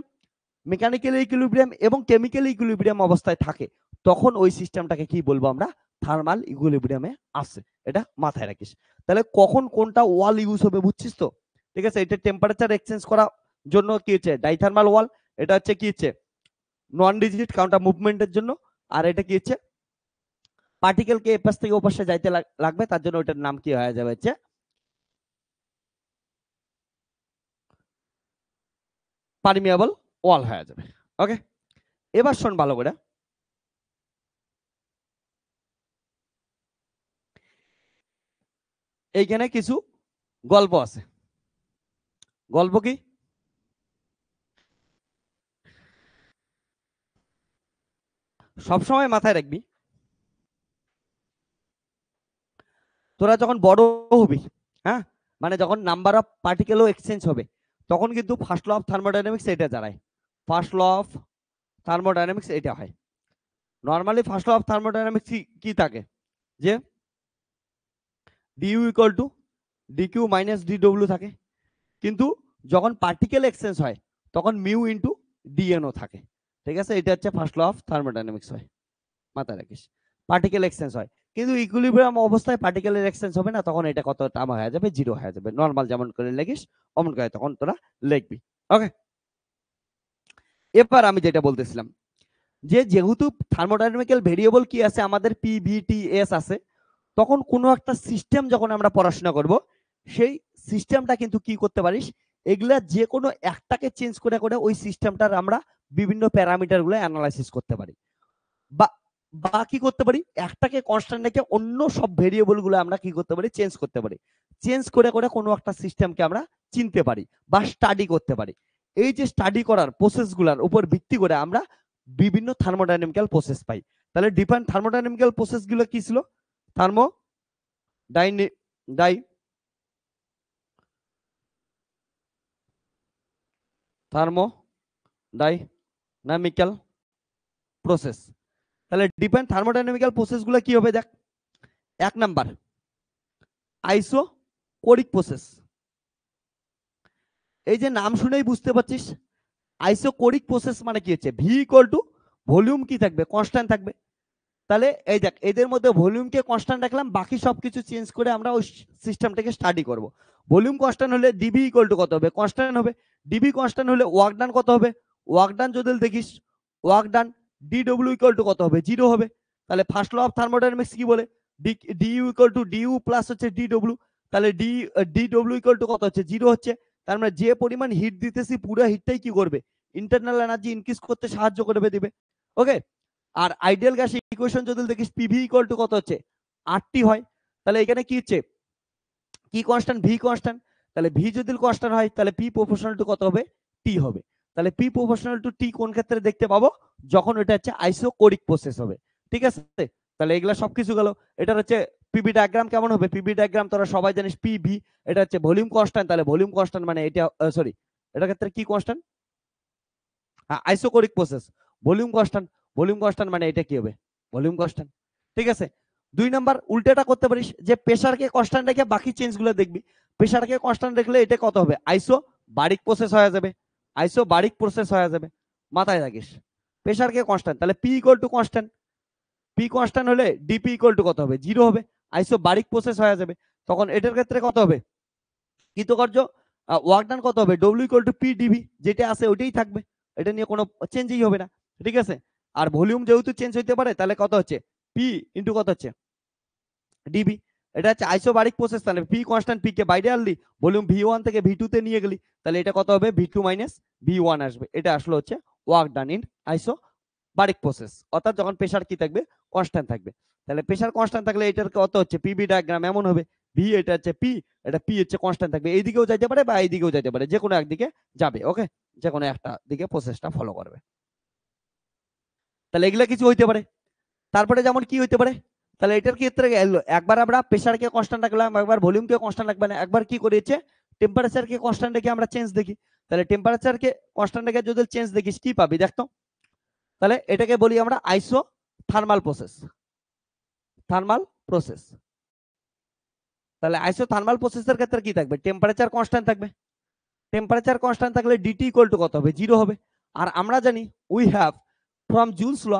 Speaker 1: মেকানিক্যাল ইকুইলিব্রিয়াম এবং কেমিক্যাল ইকুইলিব্রিয়াম অবস্থায় থাকে, তখন ওই সিস্টেমটাকে কি বলবো আমরা, থার্মাল ইকুইলিব্রিয়ামে আছে। এটা মাথায় রাখিস। তাহলে কখন কোনটা ওয়াল ইউজ হবে বুঝছিস তো? ঠিক আছে, এটা টেম্পারেচার এক্সচেঞ্জ করার জন্য কি হচ্ছে ডাইথার্মাল ওয়াল, এটা হচ্ছে কি হচ্ছে নন রিজিড কাউন্টার মুভমেন্টের জন্য, আর এটা কি হচ্ছে পার্টিকেলকে এপাশ থেকে ওপাশে যাইতে লাগবে, তার জন্য ওটার নাম কি হয়ে যাবে হচ্ছে পারমিয়াবল ওয়াল হয়ে যাবে। ওকে, এবার শোন ভালো করে, এইখানে কিছু গল্প আছে। গল্প কি? সবসময় মাথায় রাখবি, তোরা যখন বড় হবি, হ্যাঁ, মানে যখন নাম্বার অফ পার্টিকেলও এক্সচেঞ্জ হবে, তখন কিন্তু ফার্স্ট ল অফ থার্মোডাইনামিক্স এটা দাঁড়ায়। ফার্স্ট ল অফ থার্মোডাইনামিক্স এটা হয়। Normally first law of thermodynamics কি থাকে, যে DU equal to DQ minus DW থাকে, কিন্তু যখন পার্টিকেল এক্সচেঞ্জ হয় তখন মিউ ইন্টু ডিএনও থাকে। ঠিক আছে, এটা হচ্ছে ফার্স্ট ল অফ থার্মোডাইনামিক্স হয়, মাথায় রাখিস। পার্টিকেল এক্সচেঞ্জ হয়, কিন্তু ইকুইলিব্রিয়াম অবস্থায় পার্টিকেলের এক্সচেঞ্জ হবে না, তখন এটা কত টার্ম হয়ে যাবে, জিরো হয়ে যাবে। নর্মাল যেমন করে লিখিস অমন করে তখন তোরা লিখবি। ওকে, এবার আমি যেটা বলতেছিলাম, যে যেহেতু থার্মোডাইনামিক্যাল ভেরিয়েবল কি আছে আমাদের পি ভি টি এস আছে, তখন কোনো একটা সিস্টেম যখন আমরা পড়াশোনা করব, সেই সিস্টেমটা কিন্তু কি করতে পারিস, এগুলা যে কোনো একটাকে চেঞ্জ করে করে ওই সিস্টেমটার আমরা বিভিন্ন প্যারামিটার গুলো অ্যানালাইসিস করতে পারি, বা বা কি করতে পারি, একটাকে কনস্ট্যান্ট রেখে অন্য সব ভেরিয়েবল গুলো আমরা কি করতে পারি, চেঞ্জ করতে পারি। চেঞ্জ করে করে কোনো একটা সিস্টেমকে আমরা চিনতে পারি বা স্টাডি করতে পারি। এই যে স্টাডি করার প্রসেস গুলার উপর ভিত্তি করে আমরা বিভিন্ন থার্মোডাইনামিক্যাল প্রসেস পাই। তাহলে ডিফারেন্ট থার্মোডাইনামিক্যাল প্রসেস গুলো কি ছিল, থার্মো ডাই থার্মোডাইনামিক্যাল প্রসেস। তাহলে ডিফারেন্ট থার্মোডাইনামিক্যাল প্রসেস গুলো কি হবে দেখ, এক নাম্বার আইসোকোরিক প্রসেস। এই যে নাম শুনেই বুঝতে পারছিস, আইসোকোরিক প্রসেস মানে কি হচ্ছে, ভি ইকুয়াল টু ভলিউম কি থাকবে, কনস্ট্যান্ট থাকবে। তাহলে এই দেখ, এদের মধ্যে ভলিউমকে কনস্ট্যান্ট রাখলাম, বাকি সবকিছু চেঞ্জ করে আমরা ওই সিস্টেমটাকে স্টাডি করব। ভলিউম কনস্ট্যান্ট হলে ডিবি ইকুয়াল টু কত হবে, কনস্ট্যান্ট হবে। ডিবি কনস্ট্যান্ট হলে ওয়ার্ক ডান কত হবে, ওয়ার্ক ডান যদি দেখিস, work done DW equal to কত হবে, জিরো হবে। তাহলে ফার্স্ট ল অফ থার্মোডাইনামিক্স কি বলে, DU equal to DU plus হচ্ছে ডিডব্লিউ। তাহলে ডিডব্লিউ ইকুয়াল টু কত হচ্ছে, জিরো হচ্ছে। তার মানে যে পরিমাণ হিট দিতেছি পুরো হিটটাই কি করবে, ইন্টারনাল এনার্জি ইনক্রিজ করতে সাহায্য করবে, দিবে। ওকে, আর আইডিয়াল গ্যাস ইকুয়েশন যদি দেখিস পিভি ইকুয়াল টু কত হচ্ছে, 8টি হয়। তাহলে এখানে কি হচ্ছে, কি কনস্ট্যান্ট, ভি কনস্ট্যান্ট। তাহলে ভি যদি কনস্ট্যান্ট হয় তাহলে পি প্রপোর্শনাল টু কত হবে, টি হবে। তাহলে পি প্রপোর্শনাল টু টি কোন ক্ষেত্রে দেখতে পাবো, যখন এটা হচ্ছে আইসোকোরিক প্রসেস হবে। ঠিক আছে, তাহলে এগুলা সবকিছু গেল। এটা হচ্ছে পিভি ডায়াগ্রাম কেমন হবে, পিভি ডায়াগ্রাম তোরা সবাই জানিস পিভি, এটা হচ্ছে ভলিউম কনস্ট্যান্ট। তাহলে ভলিউম কনস্ট্যান্ট মানে এটা সরি, এটার ক্ষেত্রে কি কনস্ট্যান্ট, হ্যাঁ isochoric process, volume constant. Volume constant মানে এটা কি হবে, ভলিউম কনস্ট্যান্ট। ঠিক আছে, দুই নাম্বার উল্টাটা করতে পারিস, যে প্রেসারকে কনস্ট্যান্ট রেখে বাকি চেঞ্জ গুলো দেখবি। প্রেসারকে কনস্ট্যান্ট রাখলে এটা কত হবে, আইসো বারিক প্রসেস হয়ে যাবে, আইসো বারিক প্রসেস হয়ে যাবে, মাথায় রাখিস। প্রেসারকে কনস্ট্যান্ট, তাহলে P equal to constant, P constant হলে ডিপি ইকুয়াল টু কত হবে, জিরো হবে, আইসো বারিক প্রসেস হয়ে যাবে। তখন এটার ক্ষেত্রে কত হবে, কৃতকার্য ওয়ার্ক ডান কত হবে, W equal to P DV, যেটা আছে ওইটাই থাকবে, এটা নিয়ে কোনো চেঞ্জই হবে না। ঠিক আছে, আর ভলিউম যেহেতু চেঞ্জ হইতে পারে, তাহলে কত হচ্ছে পি ইন্টু কত হচ্ছে ডিবি। এটা হচ্ছে আইসোবারিক প্রসেস, তাহলে পি কনস্ট্যান্ট, পি কে বাইরে আনলি, ভলিউম ভি ওয়ান থেকে ভি টু তে নিয়ে গেলি, তাহলে এটা কত হবে, V two minus V one আসবে। এটা আসলে হচ্ছে work done in isobaric process, অর্থাৎ যখন প্রেসার কি থাকবে, কনস্ট্যান্ট থাকবে। তাহলে প্রেসার কনস্ট্যান্ট থাকলে এটার কত হচ্ছে, পিবি ডায়াগ্রাম এমন হবে, ভি এটা হচ্ছে পি, এটা পি হচ্ছে কনস্ট্যান্ট থাকবে, এইদিকেও যাইতে পারে বা এইদিকেও যাইতে পারে, যে কোনো একদিকে যাবে। ওকে, যে কোনো একটা দিকে প্রসেসটা ফলো করবে। তাহলে এগুলা কিছু হইতে পারে। তারপরে যেমন কি হইতে পারে, তাহলে এটার ক্ষেত্রে একবার আমরা প্রেসারকে কনস্ট্যান্ট রাখলাম, একবার ভলিউমকে কনস্ট্যান্ট রাখবেন, একবার কি করেছে টেম্পারেচারকে কনস্ট্যান্ট রেখে আমরা চেঞ্জ দেখি। তাহলে টেম্পারেচারকে কনস্ট্যান্ট রেখে যদি চেঞ্জ দেখিস কি পাবি দেখতো। তাহলে এটাকে বলি আমরা আইসো থার্মাল প্রসেস, থার্মাল প্রসেস। তাহলে আইসো থার্মাল প্রসেসের ক্ষেত্রে কি থাকবে, টেম্পারেচার কনস্ট্যান্ট থাকবে। টেম্পারেচার কনস্ট্যান্ট থাকলে ডিটি ইকুয়াল টু কত হবে, 0 হবে। আর আমরা জানি we have from Joule's law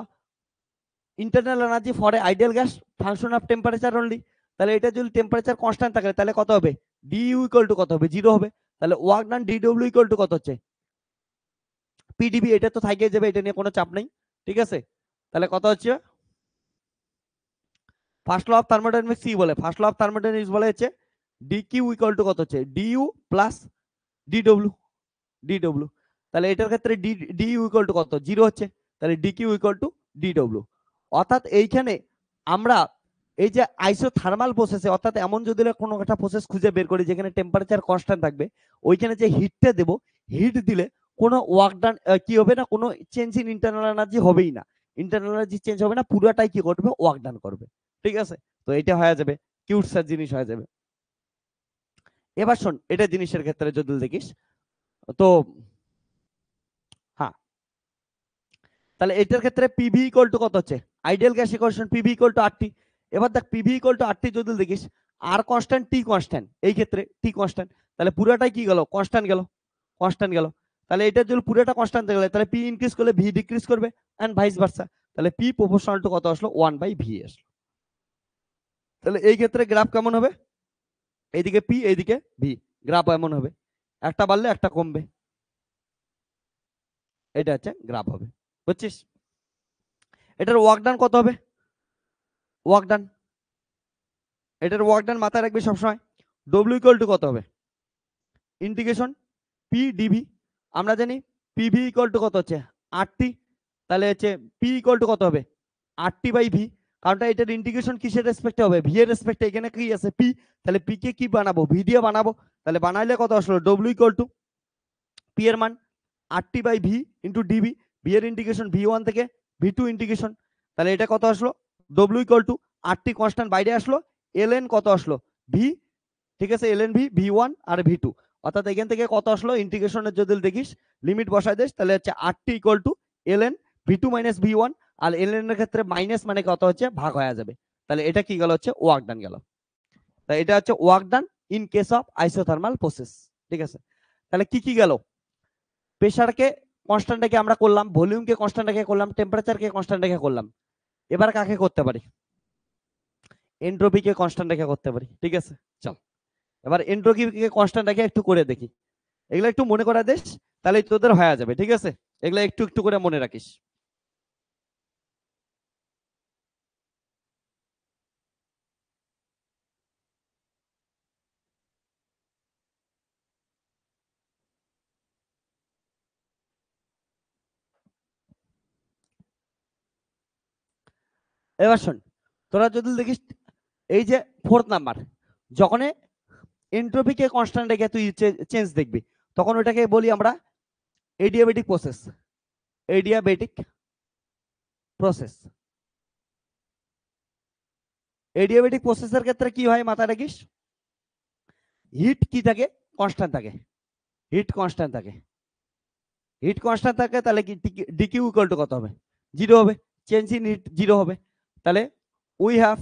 Speaker 1: internal energy for a ideal gas function of temperature only. তাহলে এটা যদি টেম্পারেচার কনস্ট্যান্ট থাকে তাহলে কত হবে, ডিইউ ইকুয়াল টু কত হবে, 0 হবে। তাহলে work done DW equal to কত হচ্ছে, পিডিবি। এটা তো থাইকে যাবে, এটা নিয়ে কোনো চাপ নেই, ঠিক আছে। তাহলে কত হচ্ছে, ফার্স্ট ল অফ থার্মোডাইনামিক্স কি বলে, ফার্স্ট ল অফ থার্মোডাইনামিক্স বলে হচ্ছে ডিকিউ ইকুয়াল টু কত হচ্ছে, ডিইউ প্লাস ডিডব্লিউ, ডিডব্লিউ। তাহলে এটার ক্ষেত্রে ডিইউ ইকুয়াল টু কত, 0 হচ্ছে। তাহলে ডিকিউ ইকুয়াল টু ডিডব্লিউ। অর্থাৎ এইখানে আমরা এই যে আইসোথার্মাল প্রসেসে, অর্থাৎ এমন যদি কোনো একটা প্রসেস খুঁজে বের করি যেখানে টেম্পারেচার কনস্ট্যান্ট থাকবে, ওইখানে যে হিটটা দেব, হিট দিলে কোনো ওয়ার্ক ডান কি হবে না, কোনো চেঞ্জ ইন ইন্টারনাল এনার্জি হবেই না, ইন্টারনাল এনার্জি চেঞ্জ হবে না, পুরোটাই কি করবে, ওয়ার্ক ডান করবে, ঠিক আছে। তো এটা হয়ে যাবে কিউটসার জিনিস হয়ে যাবে। এবার শোন, এটা জিনিসের ক্ষেত্রে যদি দেখিস তো হ্যাঁ, তাহলে এটার ক্ষেত্রে পিভি ইকুয়াল টু কত হচ্ছে, ideal gas equation PV equal to RT. এবার দেখ পিভি ইকুয়াল টু আরটি যদি দেখিস, আর কনস্ট্যান্ট টি কনস্ট্যান্ট, এই ক্ষেত্রে টি কনস্ট্যান্ট, তাহলে পুরোটাই কি গেল, কনস্ট্যান্ট গেল, কনস্ট্যান্ট গেল। তাহলে এটা যদি পুরোটা কনস্ট্যান্ট গেলে তাহলে পি ইনক্রিজ করলে ভি ডিক্রিজ করবে এন্ড ভাইস ভার্সা। তাহলে পি প্রপোর্শনাল টু কত আসলো, 1/ভি আসলো। তাহলে এই ক্ষেত্রে গ্রাফ কেমন হবে, এইদিকে পি এইদিকে ভি, গ্রাফ এমন হবে, একটা বাড়লে একটা কমবে, এটা হচ্ছে গ্রাফ হবে, বুঝছিস। এটার ওয়ার্ক ডান কত হবে, ওয়ার্ক ডান, এটার ওয়ার্ক ডান মাথায় রাখবি সবসময়, ডব্লিউ ইকুয়াল টু কত হবে, ইন্টিগ্রেশন পি ডিভি। আমরা জানি পিভি ইকুয়াল টু কত হচ্ছে, আরটি। তাহলে হচ্ছে পি ইকুয়াল টু কত হবে, আরটি বাই ভি। কারণটা এটার ইন্টিগ্রেশন কিসের রেসপেক্টে হবে, ভি এর রেসপেক্টে, এখানে কি আছে পি, তাহলে পি কে কি বানাবো, ভি দিয়ে বানাবো। তাহলে বানাইলে কত আসলো, ডব্লিউ ইকুয়াল টু পি এর মান RT by V into DV, V এর ইন্টিগ্রেশন ভি ওয়ান থেকে ভি টু ইন্টিগ্রেশন। তাহলে এটা কত আসলো, W equal to RT constant বাইরে আসলো, এল এন কত আসলো ভি, ঠিক আছে, L N V, V one আর ভি টু। অর্থাৎ এখান থেকে কত আসলো, ইন্টিগ্রেশনের যদি দেখিস লিমিট বসাই দিস তাহলে হচ্ছে RT equal to L N V two minus V one, আর এল এন এর ক্ষেত্রে মাইনাস মানে কত হচ্ছে, ভাগ হয়ে যাবে। তাহলে এটা কি গেল, হচ্ছে ওয়ার্ক ডান গেল। তাই এটা হচ্ছে work done in case of isothermal process, ঠিক আছে। তাহলে কি কি গেল, প্রেসারকে কনস্ট্যান্ট রেখে আমরা করলাম, ভলিউমকে কনস্ট্যান্ট রেখে করলাম, টেম্পারেচারকে কনস্ট্যান্ট রেখে করলাম। এবার কাকে করতে পারি, এন্ট্রপিকে কনস্ট্যান্ট রেখে করতে পারি, ঠিক আছে। চল এবার এন্ট্রপিকে কনস্ট্যান্ট রেখে একটু করে দেখি, এগুলো একটু মনে করা দেশ, তাহলে তোদের হয়ে যাবে, ঠিক আছে। এগুলো একটু একটু করে মনে রাখিস। এবার শোন, তোরা যদি দেখিস এই যে ফোর্থ নাম্বার, যখন এন্ট্রপিকে কনস্ট্যান্ট রেখে তুই চেঞ্জ দেখবি, তখন ওটাকে বলি আমরা adiabatic process, adiabatic process. Adiabatic প্রসেসের ক্ষেত্রে কি হয় মাথায় রাখিস, হিট কি থাকে, কনস্ট্যান্ট থাকে, হিট কনস্ট্যান্ট থাকে, হিট কনস্ট্যান্ট থাকে, তাহলে কি ডিকিউ ইকুয়াল টু কত হবে, 0 হবে, চেঞ্জ ইন হিট 0 হবে। তাহলে উই হ্যাভ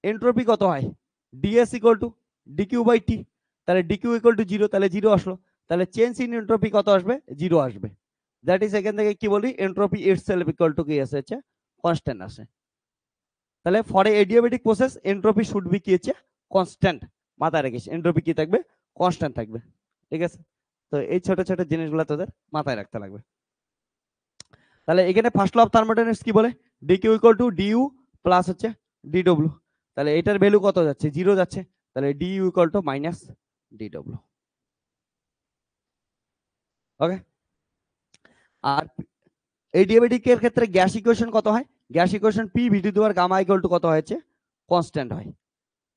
Speaker 1: এন্ট্রপি কত হয়, DS equal to DQ by T. তাহলে ডিকিউ ইকুয়াল টু 0, তাহলে 0 আসলো। তাহলে চেঞ্জ ইন এন্ট্রপি কত আসবে, 0 আসবে। দ্যাট ইজ এখান থেকে কি বলি, এন্ট্রপি ইটসেলফ ইকুয়াল টু কি আছে, হচ্ছে কনস্ট্যান্ট আসে। তাহলে for a adiabatic process entropy should be কি হচ্ছে, কনস্ট্যান্ট। মাথায় রাখিস এন্ট্রপি কি থাকবে, কনস্ট্যান্ট থাকবে, ঠিক আছে। তো এই ছোট ছোট জিনিসগুলো তোদের মাথায় রাখতে লাগবে। তাহলে এখানে ফার্স্ট ল অফ থার্মোডাইনামিক্স কি বলে, DQ equal to DU plus হচ্ছে ডিডব্লিউ। তাহলে এটার ভ্যালু কত যাচ্ছে, 0 যাচ্ছে, তাহলে DU equal to minus DW, okay. আর এডিয়াবেটিক এর ক্ষেত্রে গ্যাস ইকুয়েশন কত হয়, gas equation P V to the power gamma equal to কত হয়েছে, কনস্ট্যান্ট হয়।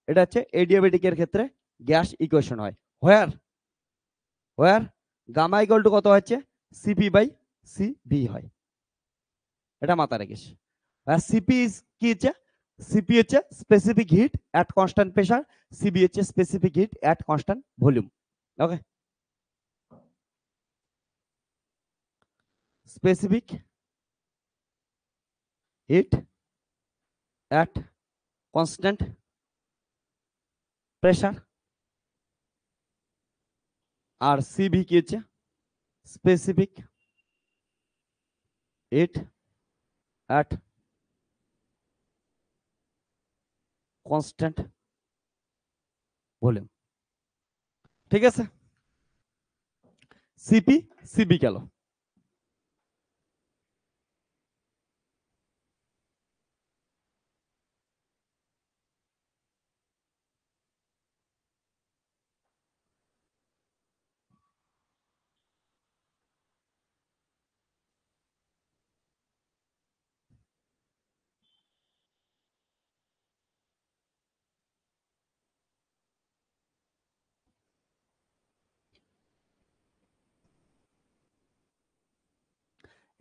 Speaker 1: এটা হচ্ছে এডিয়াবেটিক এর ক্ষেত্রে গ্যাস ইকুয়েশন হয়, হোয়ার হোয়ার গামা ইকুয়াল টু কত হচ্ছে, সিপি বাই সি ভি হয়। এটা মাথায় রাখিস। সিপি কি হচ্ছে, সিপি হচ্ছে specific heat at constant pressure, CV হচ্ছে specific heat at constant volume. Okay, specific heat at constant pressure, আর সিবি কি হচ্ছে specific heat at constant volume. ঠিক আছে, সিপি সিবি গেল।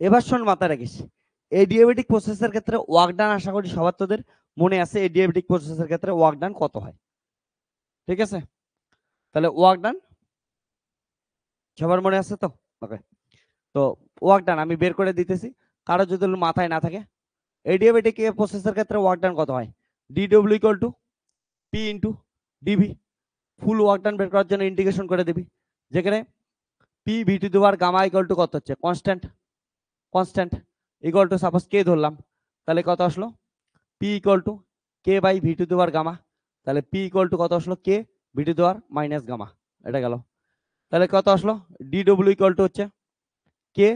Speaker 1: এবার শোন, মাথায় রাখিস, এডিয়াবেটিক প্রসেসের ক্ষেত্রে ওয়ার্ক ডান আশা করি সবার তোদের মনে আছে, এডিয়াবেটিক প্রসেসের ক্ষেত্রে ওয়ার্ক ডান কত হয়। ঠিক আছে, তাহলে ওয়ার্ক ডান সবার মনে আছে তো? ওকে, তো ওয়ার্ক ডান আমি বের করে দিতেছি, কারো যদি মাথায় না থাকে। এডিয়াবেটিক প্রসেসের ক্ষেত্রে ওয়ার্ক ডান কত হয়, DW equal to P into DV. Full work done বের করার জন্য ইন্টিগ্রেশন করে দিবি, যেখানে P V to the power gamma equal to কত হচ্ছে, constant, constant equal to suppose K ধরলাম, তাহলে কত আসলো, P equal to K by V to the power gamma, তাহলে পি ইকুয়াল টু কত আসলো, K V to the power minus gamma, এটা গেল। তাহলে কত আসলো, ডিডব্লিউ ইকুয়াল টু হচ্ছে K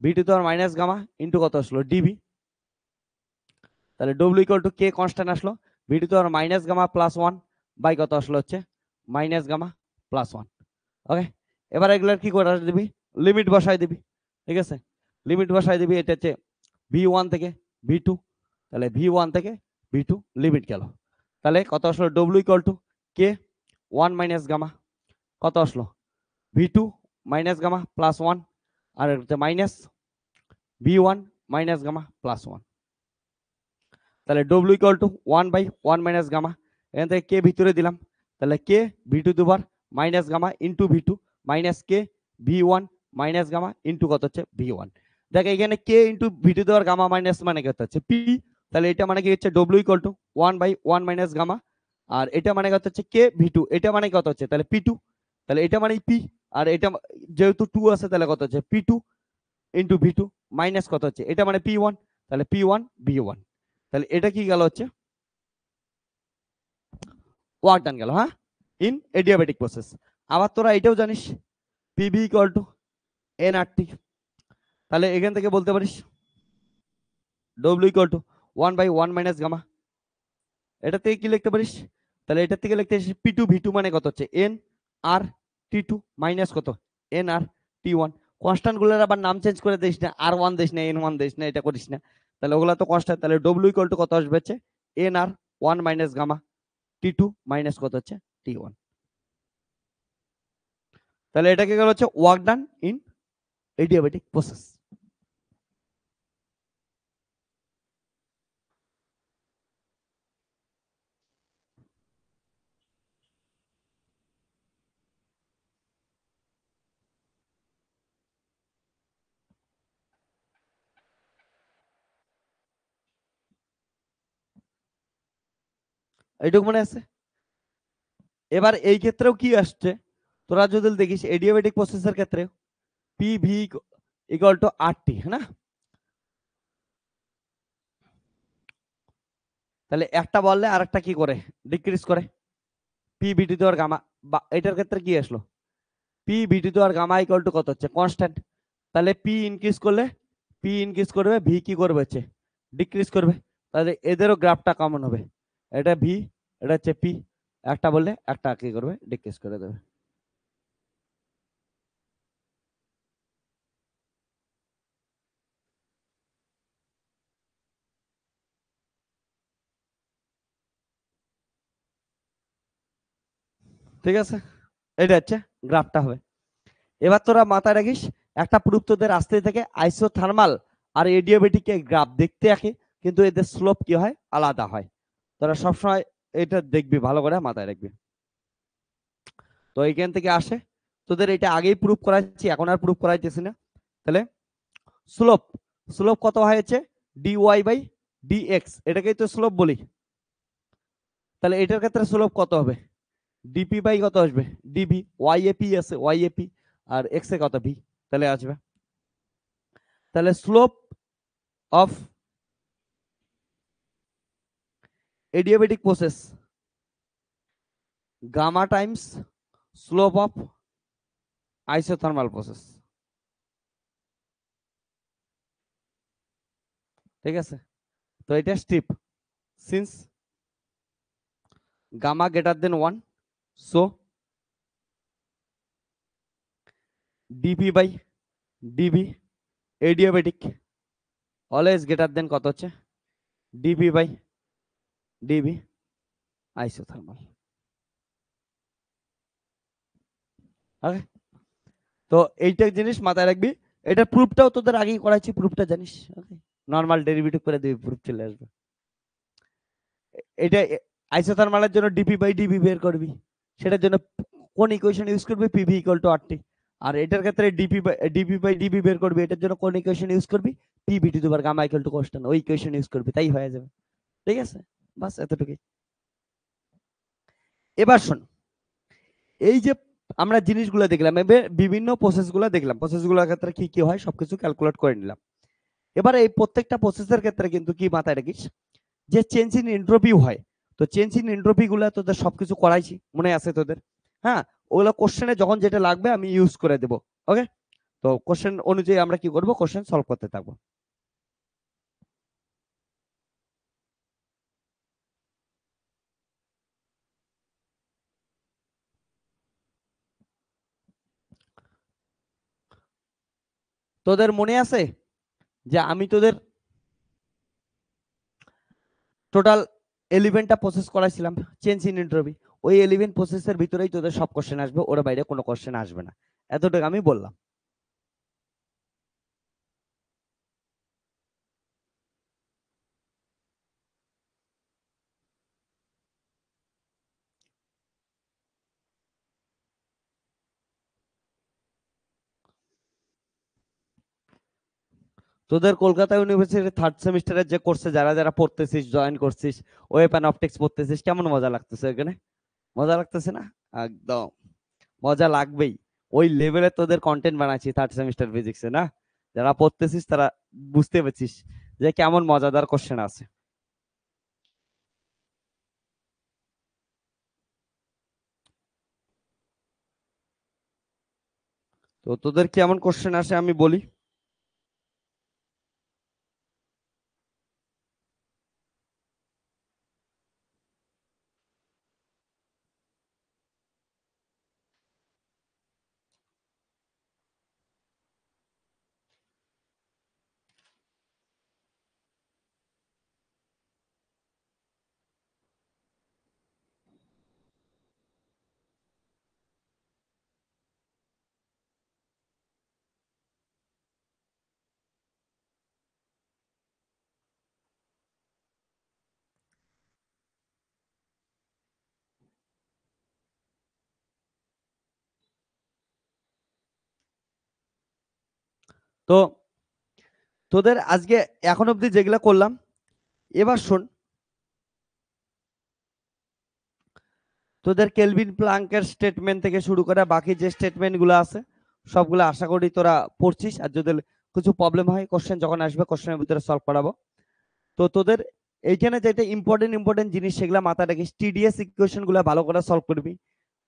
Speaker 1: V to the power minus gamma into কত আসলো, ডিভি। তাহলে W equal to K constant আসলো, V to the power minus gamma plus one by কত আসলো হচ্ছে minus gamma plus one. Okay, এবার এগুলার কি করে দিবি, লিমিট বসাই দিবি। ঠিক আছে, লিমিট বসাই দিবি, এটা হচ্ছে ভি ওয়ান থেকে ভি টু, তাহলে ভি ওয়ান থেকে ভি টু লিমিট গেল। তাহলে কত আসলো, W equal to K one minus gamma, কত আসলো V two minus gamma plus one, আর হচ্ছে minus V one minus gamma plus one. তাহলে W equal to one by one minus gamma, এখান থেকে কে ভিতরে দিলাম, তাহলে কে ভি টু দুবার minus gamma into V two minus K V one minus gamma into কত হচ্ছে ভি ওয়ান। দেখ এখানে কে ইন্টু ভি টু দেওয়ার গামা মাইনাস মানে কত হচ্ছে পি, তাহলে এটা মানে কি হচ্ছে W equal to one by one minus gamma, আর এটা মানে কত হচ্ছে কে ভি টু, এটা মানে কত হচ্ছে তাহলে পি টু, তাহলে এটা মানে পি, আর এটা যেহেতু টু আছে তাহলে কত হচ্ছে P two into V two minus কত হচ্ছে এটা মানে পি ওয়ান, তাহলে পি ওয়ান ভি ওয়ান। তাহলে এটা কি গেল হচ্ছে ওয়ার্ক ডান গেল, হ্যাঁ, ইন এডিয়াবেটিক প্রসেস। আবার তোরা এটাও জানিস PV equal to N R T, তাহলে এখান থেকে বলতে পারিস W equal to one by one minus gamma, এটা থেকে কি লিখতে পারিস, তাহলে এটা থেকে লিখতে পারিস পি টু ভি টু মানে কত হচ্ছে এন আর টি টু মাইনাস কত N R T one. Constant গুলোর আবার নাম চেঞ্জ করে দিস না, আর ওয়ান দিস না, এন ওয়ান দিস না, এটা করিস না, তাহলে ওগুলা তো কনস্ট্যান্ট। তাহলে ডব্লিউ ইকুয়াল টু কত আসবে হচ্ছে N R one minus gamma T two minus কত হচ্ছে টি ওয়ান। তাহলে এটাকে গেল হচ্ছে work done in adiabatic process. এইটুকু মনে আছে? এবার এই ক্ষেত্রেও কি আসছে, তোরা যদি দেখিস এডিয়াবেটিক প্রসেসের ক্ষেত্রে পি ভি ইকুয়াল টু আর টি, হ্যাঁ না, তাহলে একটা বললে আর একটা কি করে ডিক্রিজ করে, পি ভি টু দেওয়ার গামা, বা এটার ক্ষেত্রে কি আসলো পি ভি টু দেওয়ার গামা ইকুয়াল টু কত হচ্ছে কনস্ট্যান্ট, তাহলে পি ইনক্রিজ করলে পি ইনক্রিজ করবে, ভি কি করবে হচ্ছে ডিক্রিজ করবে, তাহলে এদেরও গ্রাফটা কমন হবে, এটা ভি এটা হচ্ছে পি, একটা বললে একটা কি করবে ডিক্রিজ করে দেবে। ঠিক আছে, এটা হচ্ছে গ্রাফটা হবে। এবার তোরা মাথায় রাখিস একটা প্রুফ তোদের আসতে থেকে আইসোথার্মাল আর এডিয়াবেটিক গ্রাফ দেখতে একই, কিন্তু এদের স্লোপ কি হয়, আলাদা হয়। তোরা সবসময় এটা দেখবি, ভালো করে মাথায় রাখবি। তো এইখান থেকে আসে, তোদের এটা আগেই প্রুফ করাচ্ছি, এখন আর প্রুফ করাইতেছি না। তাহলে স্লোপ, স্লোপ কত হয়েছে, ডিওয়াই বাই ডিএক্স, এটাকেই তো স্লোপ বলি। তাহলে এটার ক্ষেত্রে স্লোপ কত হবে, ডিপি বাই কত আসবে, ডিভি, ওয়াই এপি আছে, ওয়াই এপি, আর এক্স এ কত ভি, তাহলে আসবে। তাহলে slope of adiabatic process gamma times slope of isothermal process. ঠিক আছে, তো এটা steep, since gamma greater than 1, so DP by DV adiabatic always greater than কত হচ্ছে, DP by DV isothermal. Okay, তো এইটা জিনিস মাথায় রাখবি। এটা প্রুফটাও তোদের আগেই করাইছি, প্রুফটা জানিস। ওকে, নরমাল ডেরিভেটিভ করে দিবি, প্রুফ চলে আসবে। এটা আইসোথার্মালের জন্য ডিপি বাই ডিভি বের করবি, সেটার জন্য কোন ইকুয়েশন ইউজ করবি, পিভি ইকুয়াল টু আরটি। আর এটার ক্ষেত্রে ডিপি বাই ডিভি বের করবি, এটার জন্য কোন ইকুয়েশন ইউজ করবি, PV to the power gamma equal to constant, ওই ইকুয়েশন ইউজ করবি, তাই হয়ে যাবে। ঠিক আছে, বাস এতটুকুই। এবার শোন, এই যে আমরা জিনিসগুলো দেখলাম, এবার বিভিন্ন প্রসেসগুলো দেখলাম, প্রসেসগুলোর ক্ষেত্রে কি কি হয় সবকিছু ক্যালকুলেট করে নিলাম। এবার এই প্রত্যেকটা প্রসেসের ক্ষেত্রে কিন্তু কি মাথায় রাখিস, যে চেঞ্জ ইন এন্ট্রপি হয়। তো চেঞ্জ ইন এন্ট্রপি গুলা তোদের সবকিছু করাইছি, মনে আছে তোদের? হ্যাঁ, ওগুলো কোশ্চেনে যখন যেটা লাগবে আমি ইউজ করে দেব। ওকে, তো কোশ্চেন অনুযায়ী আমরা কি করব, কোশ্চেন সলভ করতে থাকবো। তোদের মনে আছে যে আমি তোদের টোটাল 11টা প্রসেস করাইছিলাম চেঞ্জ ইন এন্ট্রপি, ওই 11 প্রসেসের ভিতরেই তোদের সব কোশ্চেন আসবে, ওর বাইরে কোনো কোশ্চেন আসবে না, এতটুকু আমি বললাম। তোদের কলকাতা ইউনিভার্সিটির থার্ড সেমিস্টারের যে কোর্সে যারা যারা পড়তেছিস, জয়েন করছিস, ওয়েব অ্যান্ড অপটিক্স পড়তেছিস, কেমন মজা লাগতেছে এখানে? মজা লাগতেছে না? একদম মজা লাগবেই, ওই লেভেলে তোদের কন্টেন্ট বানাচ্ছি থার্ড সেমিস্টার ফিজিক্সে না, যারা পড়তেছিস তারা বুঝতে পারছিস যে কেমন মজাদার কোশ্চেন আছে। তো তোদের কেমন কোশ্চেন আসে আমি বলি। তো তোদের আজকে এখন অব্দি যেগুলা করলাম, এবার শোন, তোদের কেলভিন প্লাঙ্কের স্টেটমেন্ট থেকে শুরু করে বাকি যে স্টেটমেন্ট গুলো আছে সবগুলো আশা করি তোরা পড়ছিস, আর যদি কিছু প্রবলেম হয় কোশ্চেন যখন আসবে কোশ্চেনের ভিতরে সলভ করাবো। তো তোদের এইখানে যেটা ইম্পর্টেন্ট ইম্পর্টেন্ট জিনিস সেগুলা মাথায় রাখিস, টিডিএস ইকুয়েশন গুলা ভালো করে সলভ করবি,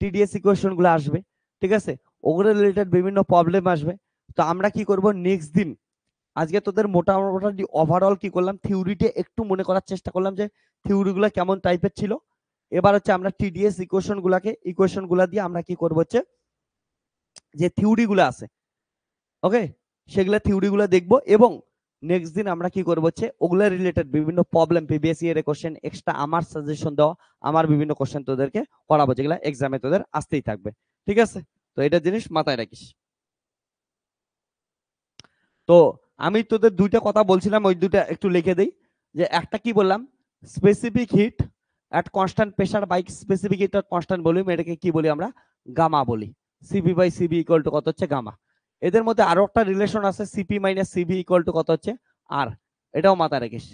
Speaker 1: টিডিএস ইকুয়েশন গুলো আসবে, ঠিক আছে, ওগুলো রিলেটেড বিভিন্ন প্রবলেম আসবে। তো আমরা কি করব নেক্সট দিন, আজকে তোদের মোটামুটি ওভারঅল কি করলাম, থিওরিতে একটু মনে করার চেষ্টা করলাম যে থিওরি গুলা কেমন টাইপের ছিল। এবার হচ্ছে আমরা টিডিএস ইকুয়েশন গুলা দিয়ে আমরা কি করব হচ্ছে যে থিওরি গুলা আছে, ওকে, সেগুলা থিওরি গুলা দেখবো, এবং নেক্সট দিন আমরা কি করবো হচ্ছে ওগুলা রিলেটেড বিভিন্ন প্রবলেম, প্রিভিয়াস ইয়ারের কোশ্চেন, এক্সট্রা আমার সাজেশন দেওয়া, আমার বিভিন্ন কোশ্চেন তোদেরকে করাবো, যেগুলা এক্সামে তোদের আসতেই থাকবে। ঠিক আছে, তো এটা জিনিস মাথায় রাখিস। তো আমি তোদের দুইটা কথা বলছিলাম, ওই দুইটা একটু লিখে দেই। যে একটা কি বললাম, specific heat at constant pressure by specific heat at constant volume, এটাকে কি বলি আমরা, গামা বলি। CP by CV equal to কত হচ্ছে, গামা। এদের মধ্যে আরো একটা রিলেশন আছে, CP minus CV equal to কত হচ্ছে, আর। এটাও মাথায় রাখিস,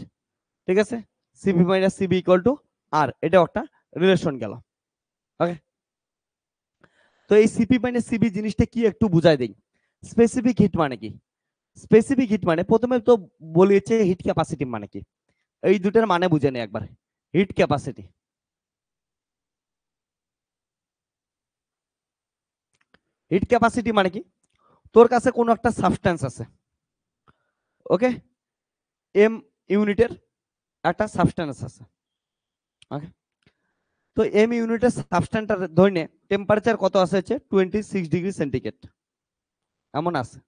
Speaker 1: ঠিক আছে। CP minus CV equal to R, এটাও একটা রিলেশন গেল। ওকে, তো এই সিপি মাইনাস সিবি জিনিসটা কি একটু বুঝাই দেই। স্পেসিফিক হিট মানে কি? স্পেসিফিক হিট মানে প্রথমে তো বলিয়েছে হিট ক্যাপাসিটি মানে কি, এই দুটার মানে বুঝে নেই একবার। হিট ক্যাপাসিটি, হিট ক্যাপাসিটি মানে কি, তোর কাছে কোনো একটা সাবস্টেন্স আছে, ওকে, এম ইউনিটের একটা সাবস্টেন্স আছে, ওকে। তো এম ইউনিটের সাবস্টেন্সটার ধরে টেম্পারেচার কত আছে, হচ্ছে 26 ডিগ্রি সেন্টিগ্রেড এমন আছে।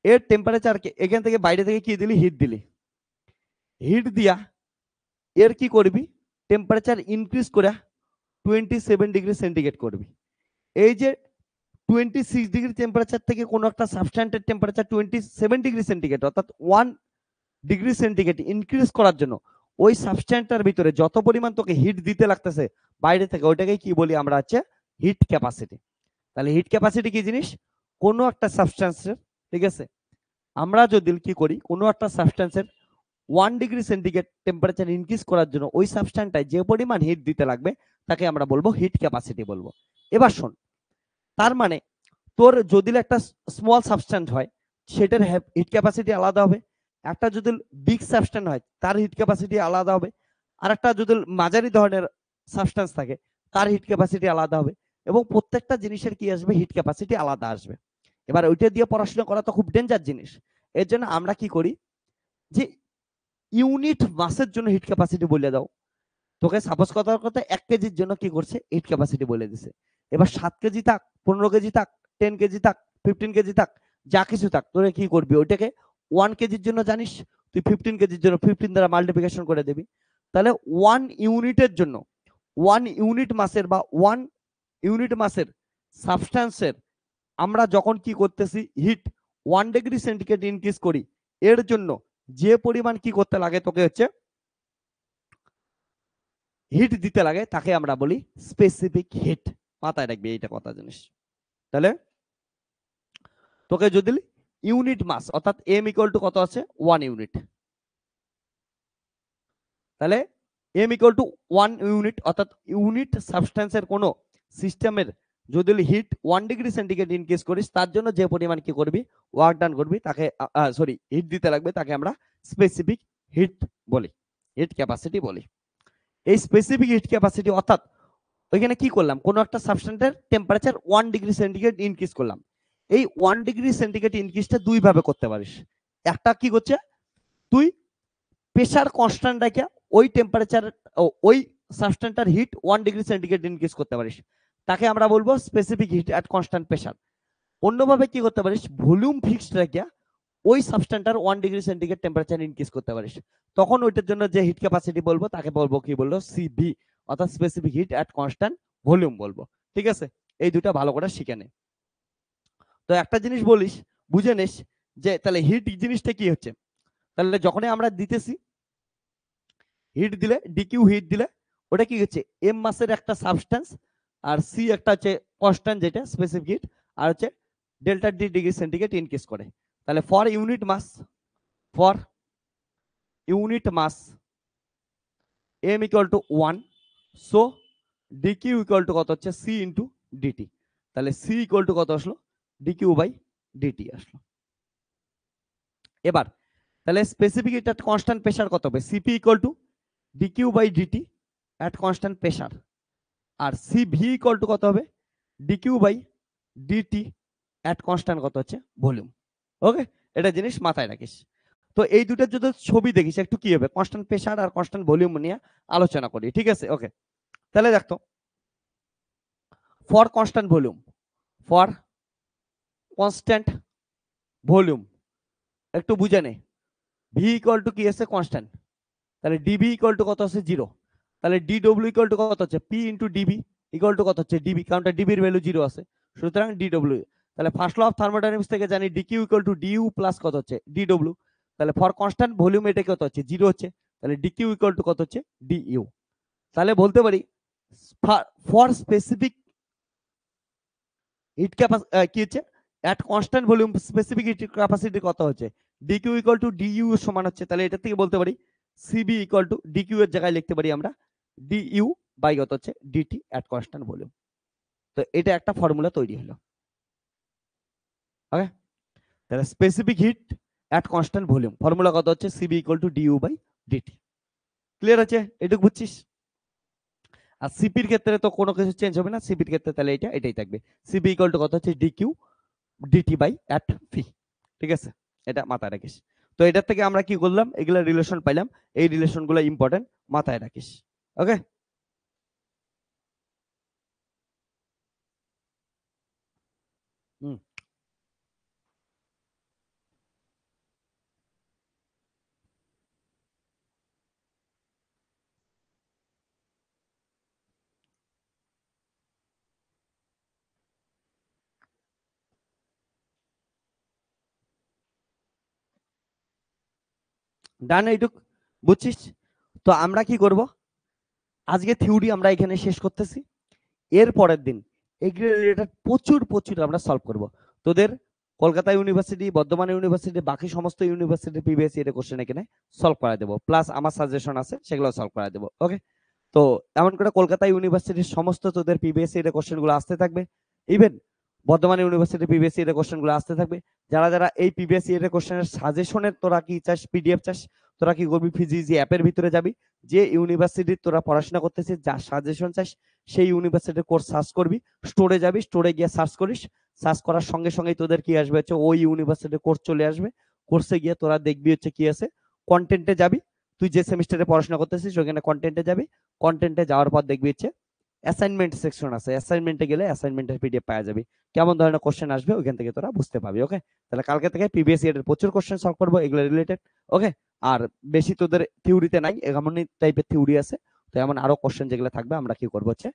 Speaker 1: এর টেম্পারেচারকে এখান থেকে বাইরে থেকে কি দিলি, হিট দিলি। হিট দিয়া এর কি করবি, টেম্পারেচার ইনক্রিজ করে 27 ডিগ্রি সেন্টিগ্রেড করবি। এই যে 26 ডিগ্রি টেম্পারেচার থেকে কোন একটা সাবস্ট্যান্সের টেম্পারেচার 27 ডিগ্রি সেন্টিগ্রেড, অর্থাৎ 1 ডিগ্রি সেন্টিগ্রেড ইনক্রিজ করার জন্য ওই সাবস্ট্যান্সটার ভিতরে যত পরিমাণ তোকে হিট দিতে লাগতেছে বাইরে থেকে, ওইটাকে কি বলি আমরা, হচ্ছে হিট ক্যাপাসিটি। তাহলে হিট ক্যাপাসিটি কি জিনিস, কোনো একটা সাবস্ট্যান্সের, ঠিক আছে, আমরা যদি কি করি, কোনো একটা সাবস্ট্যান্সের 1 ডিগ্রি সেন্টিগ্রেড টেম্পারেচার ইনক্রিজ করার জন্য ওই সাবস্ট্যান্সটায় যে পরিমাণ হিট দিতে লাগবে তাকে আমরা বলবো হিট ক্যাপাসিটি বলবো। এবার শোন, তার মানে তোর যদি একটা স্মল সাবস্ট্যান্স হয় সেটার হিট ক্যাপাসিটি আলাদা হবে, একটা যদি বিগ সাবস্ট্যান্স হয় তার হিট ক্যাপাসিটি আলাদা হবে, আর একটা যদি মাঝারি ধরনের সাবস্ট্যান্স থাকে তার হিট ক্যাপাসিটি আলাদা হবে, এবং প্রত্যেকটা জিনিসের কি আসবে, হিট ক্যাপাসিটি আলাদা আসবে। এবার ওইটা দিয়ে পড়াশোনা করা তো খুব ডেঞ্জার জিনিস। এর জন্য আমরা কি করি, যে ইউনিট মাসের জন্য হিট ক্যাপাসিটি বলে দাও। তোকে সাপোজ কথার কথা 1 কেজির জন্য কি করছে, হিট ক্যাপাসিটি বলে দিছে। এবার 7 কেজি থাক, 15 কেজি থাক, 10 কেজি থাক, 15 কেজি থাক, যা কিছু থাক, তোরে কি করবি, ওইটাকে 1 কেজির জন্য জানিস, তুই 15 কেজির জন্য 15 দ্বারা মাল্টিপ্লিকেশন করে দিবি। তাহলে 1 ইউনিটের জন্য 1 ইউনিট মাসের বা 1 ইউনিট মাসের সাবস্ট্যান্সের আমরা যখন কি করতেছি, হিট 1 ডিগ্রি সেন্টিগ্রেড ইনক্রিজ করি, এর জন্য যে পরিমাণ কি করতে লাগে তোকে, হচ্ছে হিট দিতে লাগে, তাকে আমরা বলি স্পেসিফিক হিট। মাথায় রাখবি এইটা কথা জিনিস। তাহলে তোকে যদি ইউনিট মাস, অর্থাৎ এম ইকুয়াল টু কত আছে, 1 ইউনিট, তাহলে এম ইকুয়াল টু 1 ইউনিট, অর্থাৎ ইউনিট সাবস্টেন্সের কোন সিস্টেমের যদি হিট 1 ডিগ্রি সেন্টিগ্রেড ইনক্রিজ করিস, তার জন্য যে পরিমাণ কি করবি, ওয়ার্ক ডান করবি, তাকে সরি হিট দিতে লাগবে, তাকে আমরা স্পেসিফিক হিট বলি, হিট ক্যাপাসিটি বলি। এই স্পেসিফিক হিট ক্যাপাসিটি অর্থাৎ ওইখানে কি করলাম, কোন একটা সাবস্টেন্সের টেম্পারেচার 1 ডিগ্রি সেন্টিগ্রেড ইনক্রিজ করলাম। এই 1 ডিগ্রি সেন্টিগ্রেড ইনক্রিজটা দুই ভাবে করতে পারিস। একটা কি করছে, তুই প্রেসার কনস্ট্যান্ট রেখে ওই টেম্পারেচার ওই সাবস্টেন্সটার হিট 1 ডিগ্রি সেন্টিগ্রেড ইনক্রিজ করতে পারিস, তাকে আমরা বলবো specific heat at constant pressure. অন্যভাবে কি করতে পারিস, ভলিউম ফিক্সড রেখে ওই সাবস্টেন্সটার 1 ডিগ্রি সেন্টিগ্রেড টেম্পারেচার ইনক্রিজ করতে পারিস, তখন ওইটার জন্য যে হিট ক্যাপাসিটি বলবো তাকে বলবো কি বলবো, সিভি, অর্থাৎ specific heat at constant volume বলবো। ঠিক আছে, এই দুটো ভালো করে শিখে নে। তো একটা জিনিস বলিস, বুঝে নিস যে তাহলে হিট জিনিসটা কি হচ্ছে। তাহলে যখনই আমরা দিতেছি, হিট দিলে ডিকিউ হিট দিলে ওটা কি হচ্ছে, এম মাসের একটা সাবস্টেন্স, আর সি একটা হচ্ছে কনস্ট্যান্ট যেটা স্পেসিফিক হিট, আর হচ্ছে delta D degree centigrade increase করে। তাহলে for unit mass m equal to 1, so DQ equal to কত হচ্ছে, সি ইন্টু ডিটি। তাহলে সি ইকুয়াল টু কত আসলো, ডিকিউ বাই ডিটি আসলো। এবার তাহলে specific heat at constant pressure কত হবে, CP equal to DQ by DT at constant pressure, আর সিভি ইকুয়াল টু কত হবে, DQ by DT at constant কত হচ্ছে, ভলিউম। ওকে, এটা জিনিস মাথায় রাখিস। তো এই দুটার যদি ছবি দেখিস একটু কি হবে, কনস্ট্যান্ট প্রেসার আর কনস্ট্যান্ট ভলিউম নিয়ে আলোচনা করি, ঠিক আছে। ওকে, তাহলে দেখতো for constant volume, for constant volume একটু বুঝে নে, ভি ইকুয়াল টু কি আছে, কনস্ট্যান্ট, তাহলে ডিভি ইকুয়াল টু কত আছে, 0। তাহলে ডিডব্লিউ ইকুয়াল টু কত হচ্ছে, P into DB equal to কত হচ্ছে, ডিবি, কারণ ডিবির ভ্যালু 0 আছে, সুতরাং ডিডব্লিউ। তাহলে ফার্স্ট ল অফ থার্মোডাইনামিক্স থেকে জানি DQ equal to DU plus কত হচ্ছে ডিডব্লিউ। তাহলে ফর কনস্ট্যান্ট ভলিউম এটা কত হচ্ছে 0 হচ্ছে, তাহলে ডিকিউ ইকুয়াল টু কত হচ্ছে ডিইউ। তাহলে বলতে পারি ফর স্পেসিফিক হিট ক্যাপাসিটি কি হচ্ছে at constant volume specific heat capacity কত হচ্ছে ডিকিউ ইকুয়াল টু ডিইউ সমান হচ্ছে। তাহলে এটা থেকে বলতে পারি সিবি ইকুয়াল টু ডিকিউ এর জায়গায় লিখতে পারি আমরা ডিইউ বাই কত হচ্ছে ডিটি এট কনস্ট্যান্ট ভলিউম। তো এটা একটা ফর্মুলা তৈরি হলো। ওকে, তাহলে specific heat at constant volume formula কত হচ্ছে CV equal to DU by DT. Clear আছে? এটুকু বুঝছিস? আর সিপির ক্ষেত্রে তো কোনো কিছু চেঞ্জ হবে না, সিপির ক্ষেত্রে তাহলে এটাই থাকবে সিবি ইকুয়াল টু কত হচ্ছে DQ DT by at V. ঠিক আছে, এটা মাথায় রাখিস। তো এটার থেকে আমরা কি করলাম, এগুলা রিলেশন পাইলাম, এই রিলেশনগুলো ইম্পর্টেন্ট, মাথায় রাখিস। ওকে, হুম, ডান, এইটুক বুঝছিস? তো আমরা কি করব, আজকে থিওরি আমরা এখানে শেষ করতেছি। এর পরের দিন এগুলো রিলেটেড প্রচুর প্রচুর আমরা সলভ করব। তোদের কলকাতা ইউনিভার্সিটি, বর্ধমান ইউনিভার্সিটি, বাকি সমস্ত ইউনিভার্সিটি প্রিভিয়াস ইয়ারের কোশ্চেন এখানে সলভ করা দেবো, প্লাস আমার সাজেশন আছে সেগুলো সলভ করা দেবো। ওকে, তো এমন করে কলকাতা ইউনিভার্সিটির সমস্ত তোদের প্রিভিয়াস ইয়ারের কোশ্চেন গুলো আসতে থাকবে, ইভেন বর্ধমান ইউনিভার্সিটি প্রিভিয়াস ইয়ারের কোশ্চেন গুলো আসতে থাকবে। যারা যারা এই প্রিভিয়াস ইয়ারের কোশ্চেনের সাজেশনের তোরা কি চাস, পিডিএফ চাস, তোরা কি করবি, ফিজিজি অ্যাপের ভিতরে যাবি, যে ইউনিভার্সিটির তোরা পড়াশোনা করতেছিস, যা সাজেশন চাস সেই ইউনিভার্সিটির কোর্স সার্চ করবি, স্টোরে যাবি, স্টোরে গিয়ে সার্চ করিস, সার্চ করার সঙ্গে সঙ্গে তোদের কি আসবে হচ্ছে ওই ইউনিভার্সিটির কোর্স চলে আসবে। কোর্সে গিয়ে তোরা দেখবি হচ্ছে কি আছে, কন্টেন্টে যাবি, তুই যে সেমিস্টারে পড়াশোনা করতেছিস ওখানে কন্টেন্টে যাবি, কন্টেন্টে যাওয়ার পর দেখবি হচ্ছে অ্যাসাইনমেন্ট সেকশন আছে, অ্যাসাইনমেন্টে গেলে অ্যাসাইনমেন্টের পিডিএফ পাওয়া যাবে, কেমন ধরনের কোশ্চেন আসবে ওইখান থেকে তোরা বুঝতে পাবি। ওকে, তাহলে কালকে থেকে প্রিভিয়াস ইয়ারের প্রচুর কোশ্চেন সলভ করবো এগুলো রিলেটেড। ওকে, আর বেশি তোদের থিওরিতে নাই, এমনই টাইপের থিওরি আছে, তো এমন আরো কোশ্চেন যেগুলো থাকবে আমরা কি করবো হচ্ছে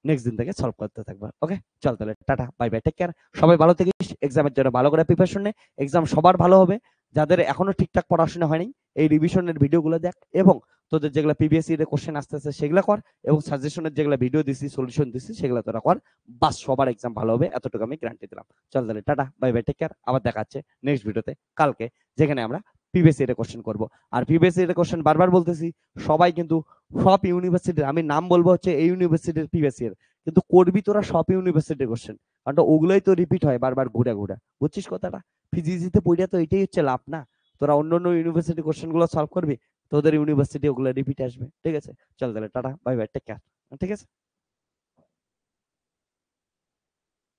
Speaker 1: নেক্সট দিন থেকে সলভ করতে থাকবো। ওকে, চল তাহলে টাটা, বাই বাই, টেক কেয়ার, সবাই ভালো থাকিস, এক্সামের জন্য ভালো করে প্রিপারেশন নে, এক্সাম সবার ভালো হবে। যাদের এখনো ঠিকঠাক পড়াশোনা হয়নি এই রিভিশনের ভিডিওগুলো দেখ, এবং তোদের যেগুলো প্রিভিয়াস ইয়ারের কোশ্চেন আসতেছে সেগুলো কর, এবং সাজেশনের যেগুলো ভিডিও দিছি সলিউশন দিছি সেগুলো তোরা কর, বাস সবার এক্সাম ভালো হবে, এতটুকু আমি গ্যারান্টি দিলাম। চল তাহলে টাটা, বাই বাই, টেক কেয়ার, আবার দেখা হচ্ছে নেক্সট ভিডিওতে কালকে, যেখানে আমরা প্রিভিয়াস ইয়ারের কোশ্চেন করব। আর প্রিভিয়াস ইয়ারের কোশ্চেন বারবার বলতেছি, সবাই কিন্তু সব ইউনিভার্সিটির, আমি নাম বলবো হচ্ছে এই ইউনিভার্সিটির প্রিভিয়াস ইয়ার, কিন্তু করবি তোরা সব ইউনিভার্সিটির কোশ্চেন, কারণ ওগুলোই তো রিপিট হয় বারবার ঘুরে ঘুরে, বুঝছিস কথাটা? ফিজিক্সিতে পড়িয়া তো এটাই হচ্ছে লাভ না, তোরা অন্য অন্য ইউনিভার্সিটি কোশ্চেন গুলো সলভ করবি, তোদের ইউনিভার্সিটি ওগুলো রিপিট আসবে। ঠিক আছে, চল তাহলে টাটা, বাই বাই, টেক কেয়ার। ঠিক আছে।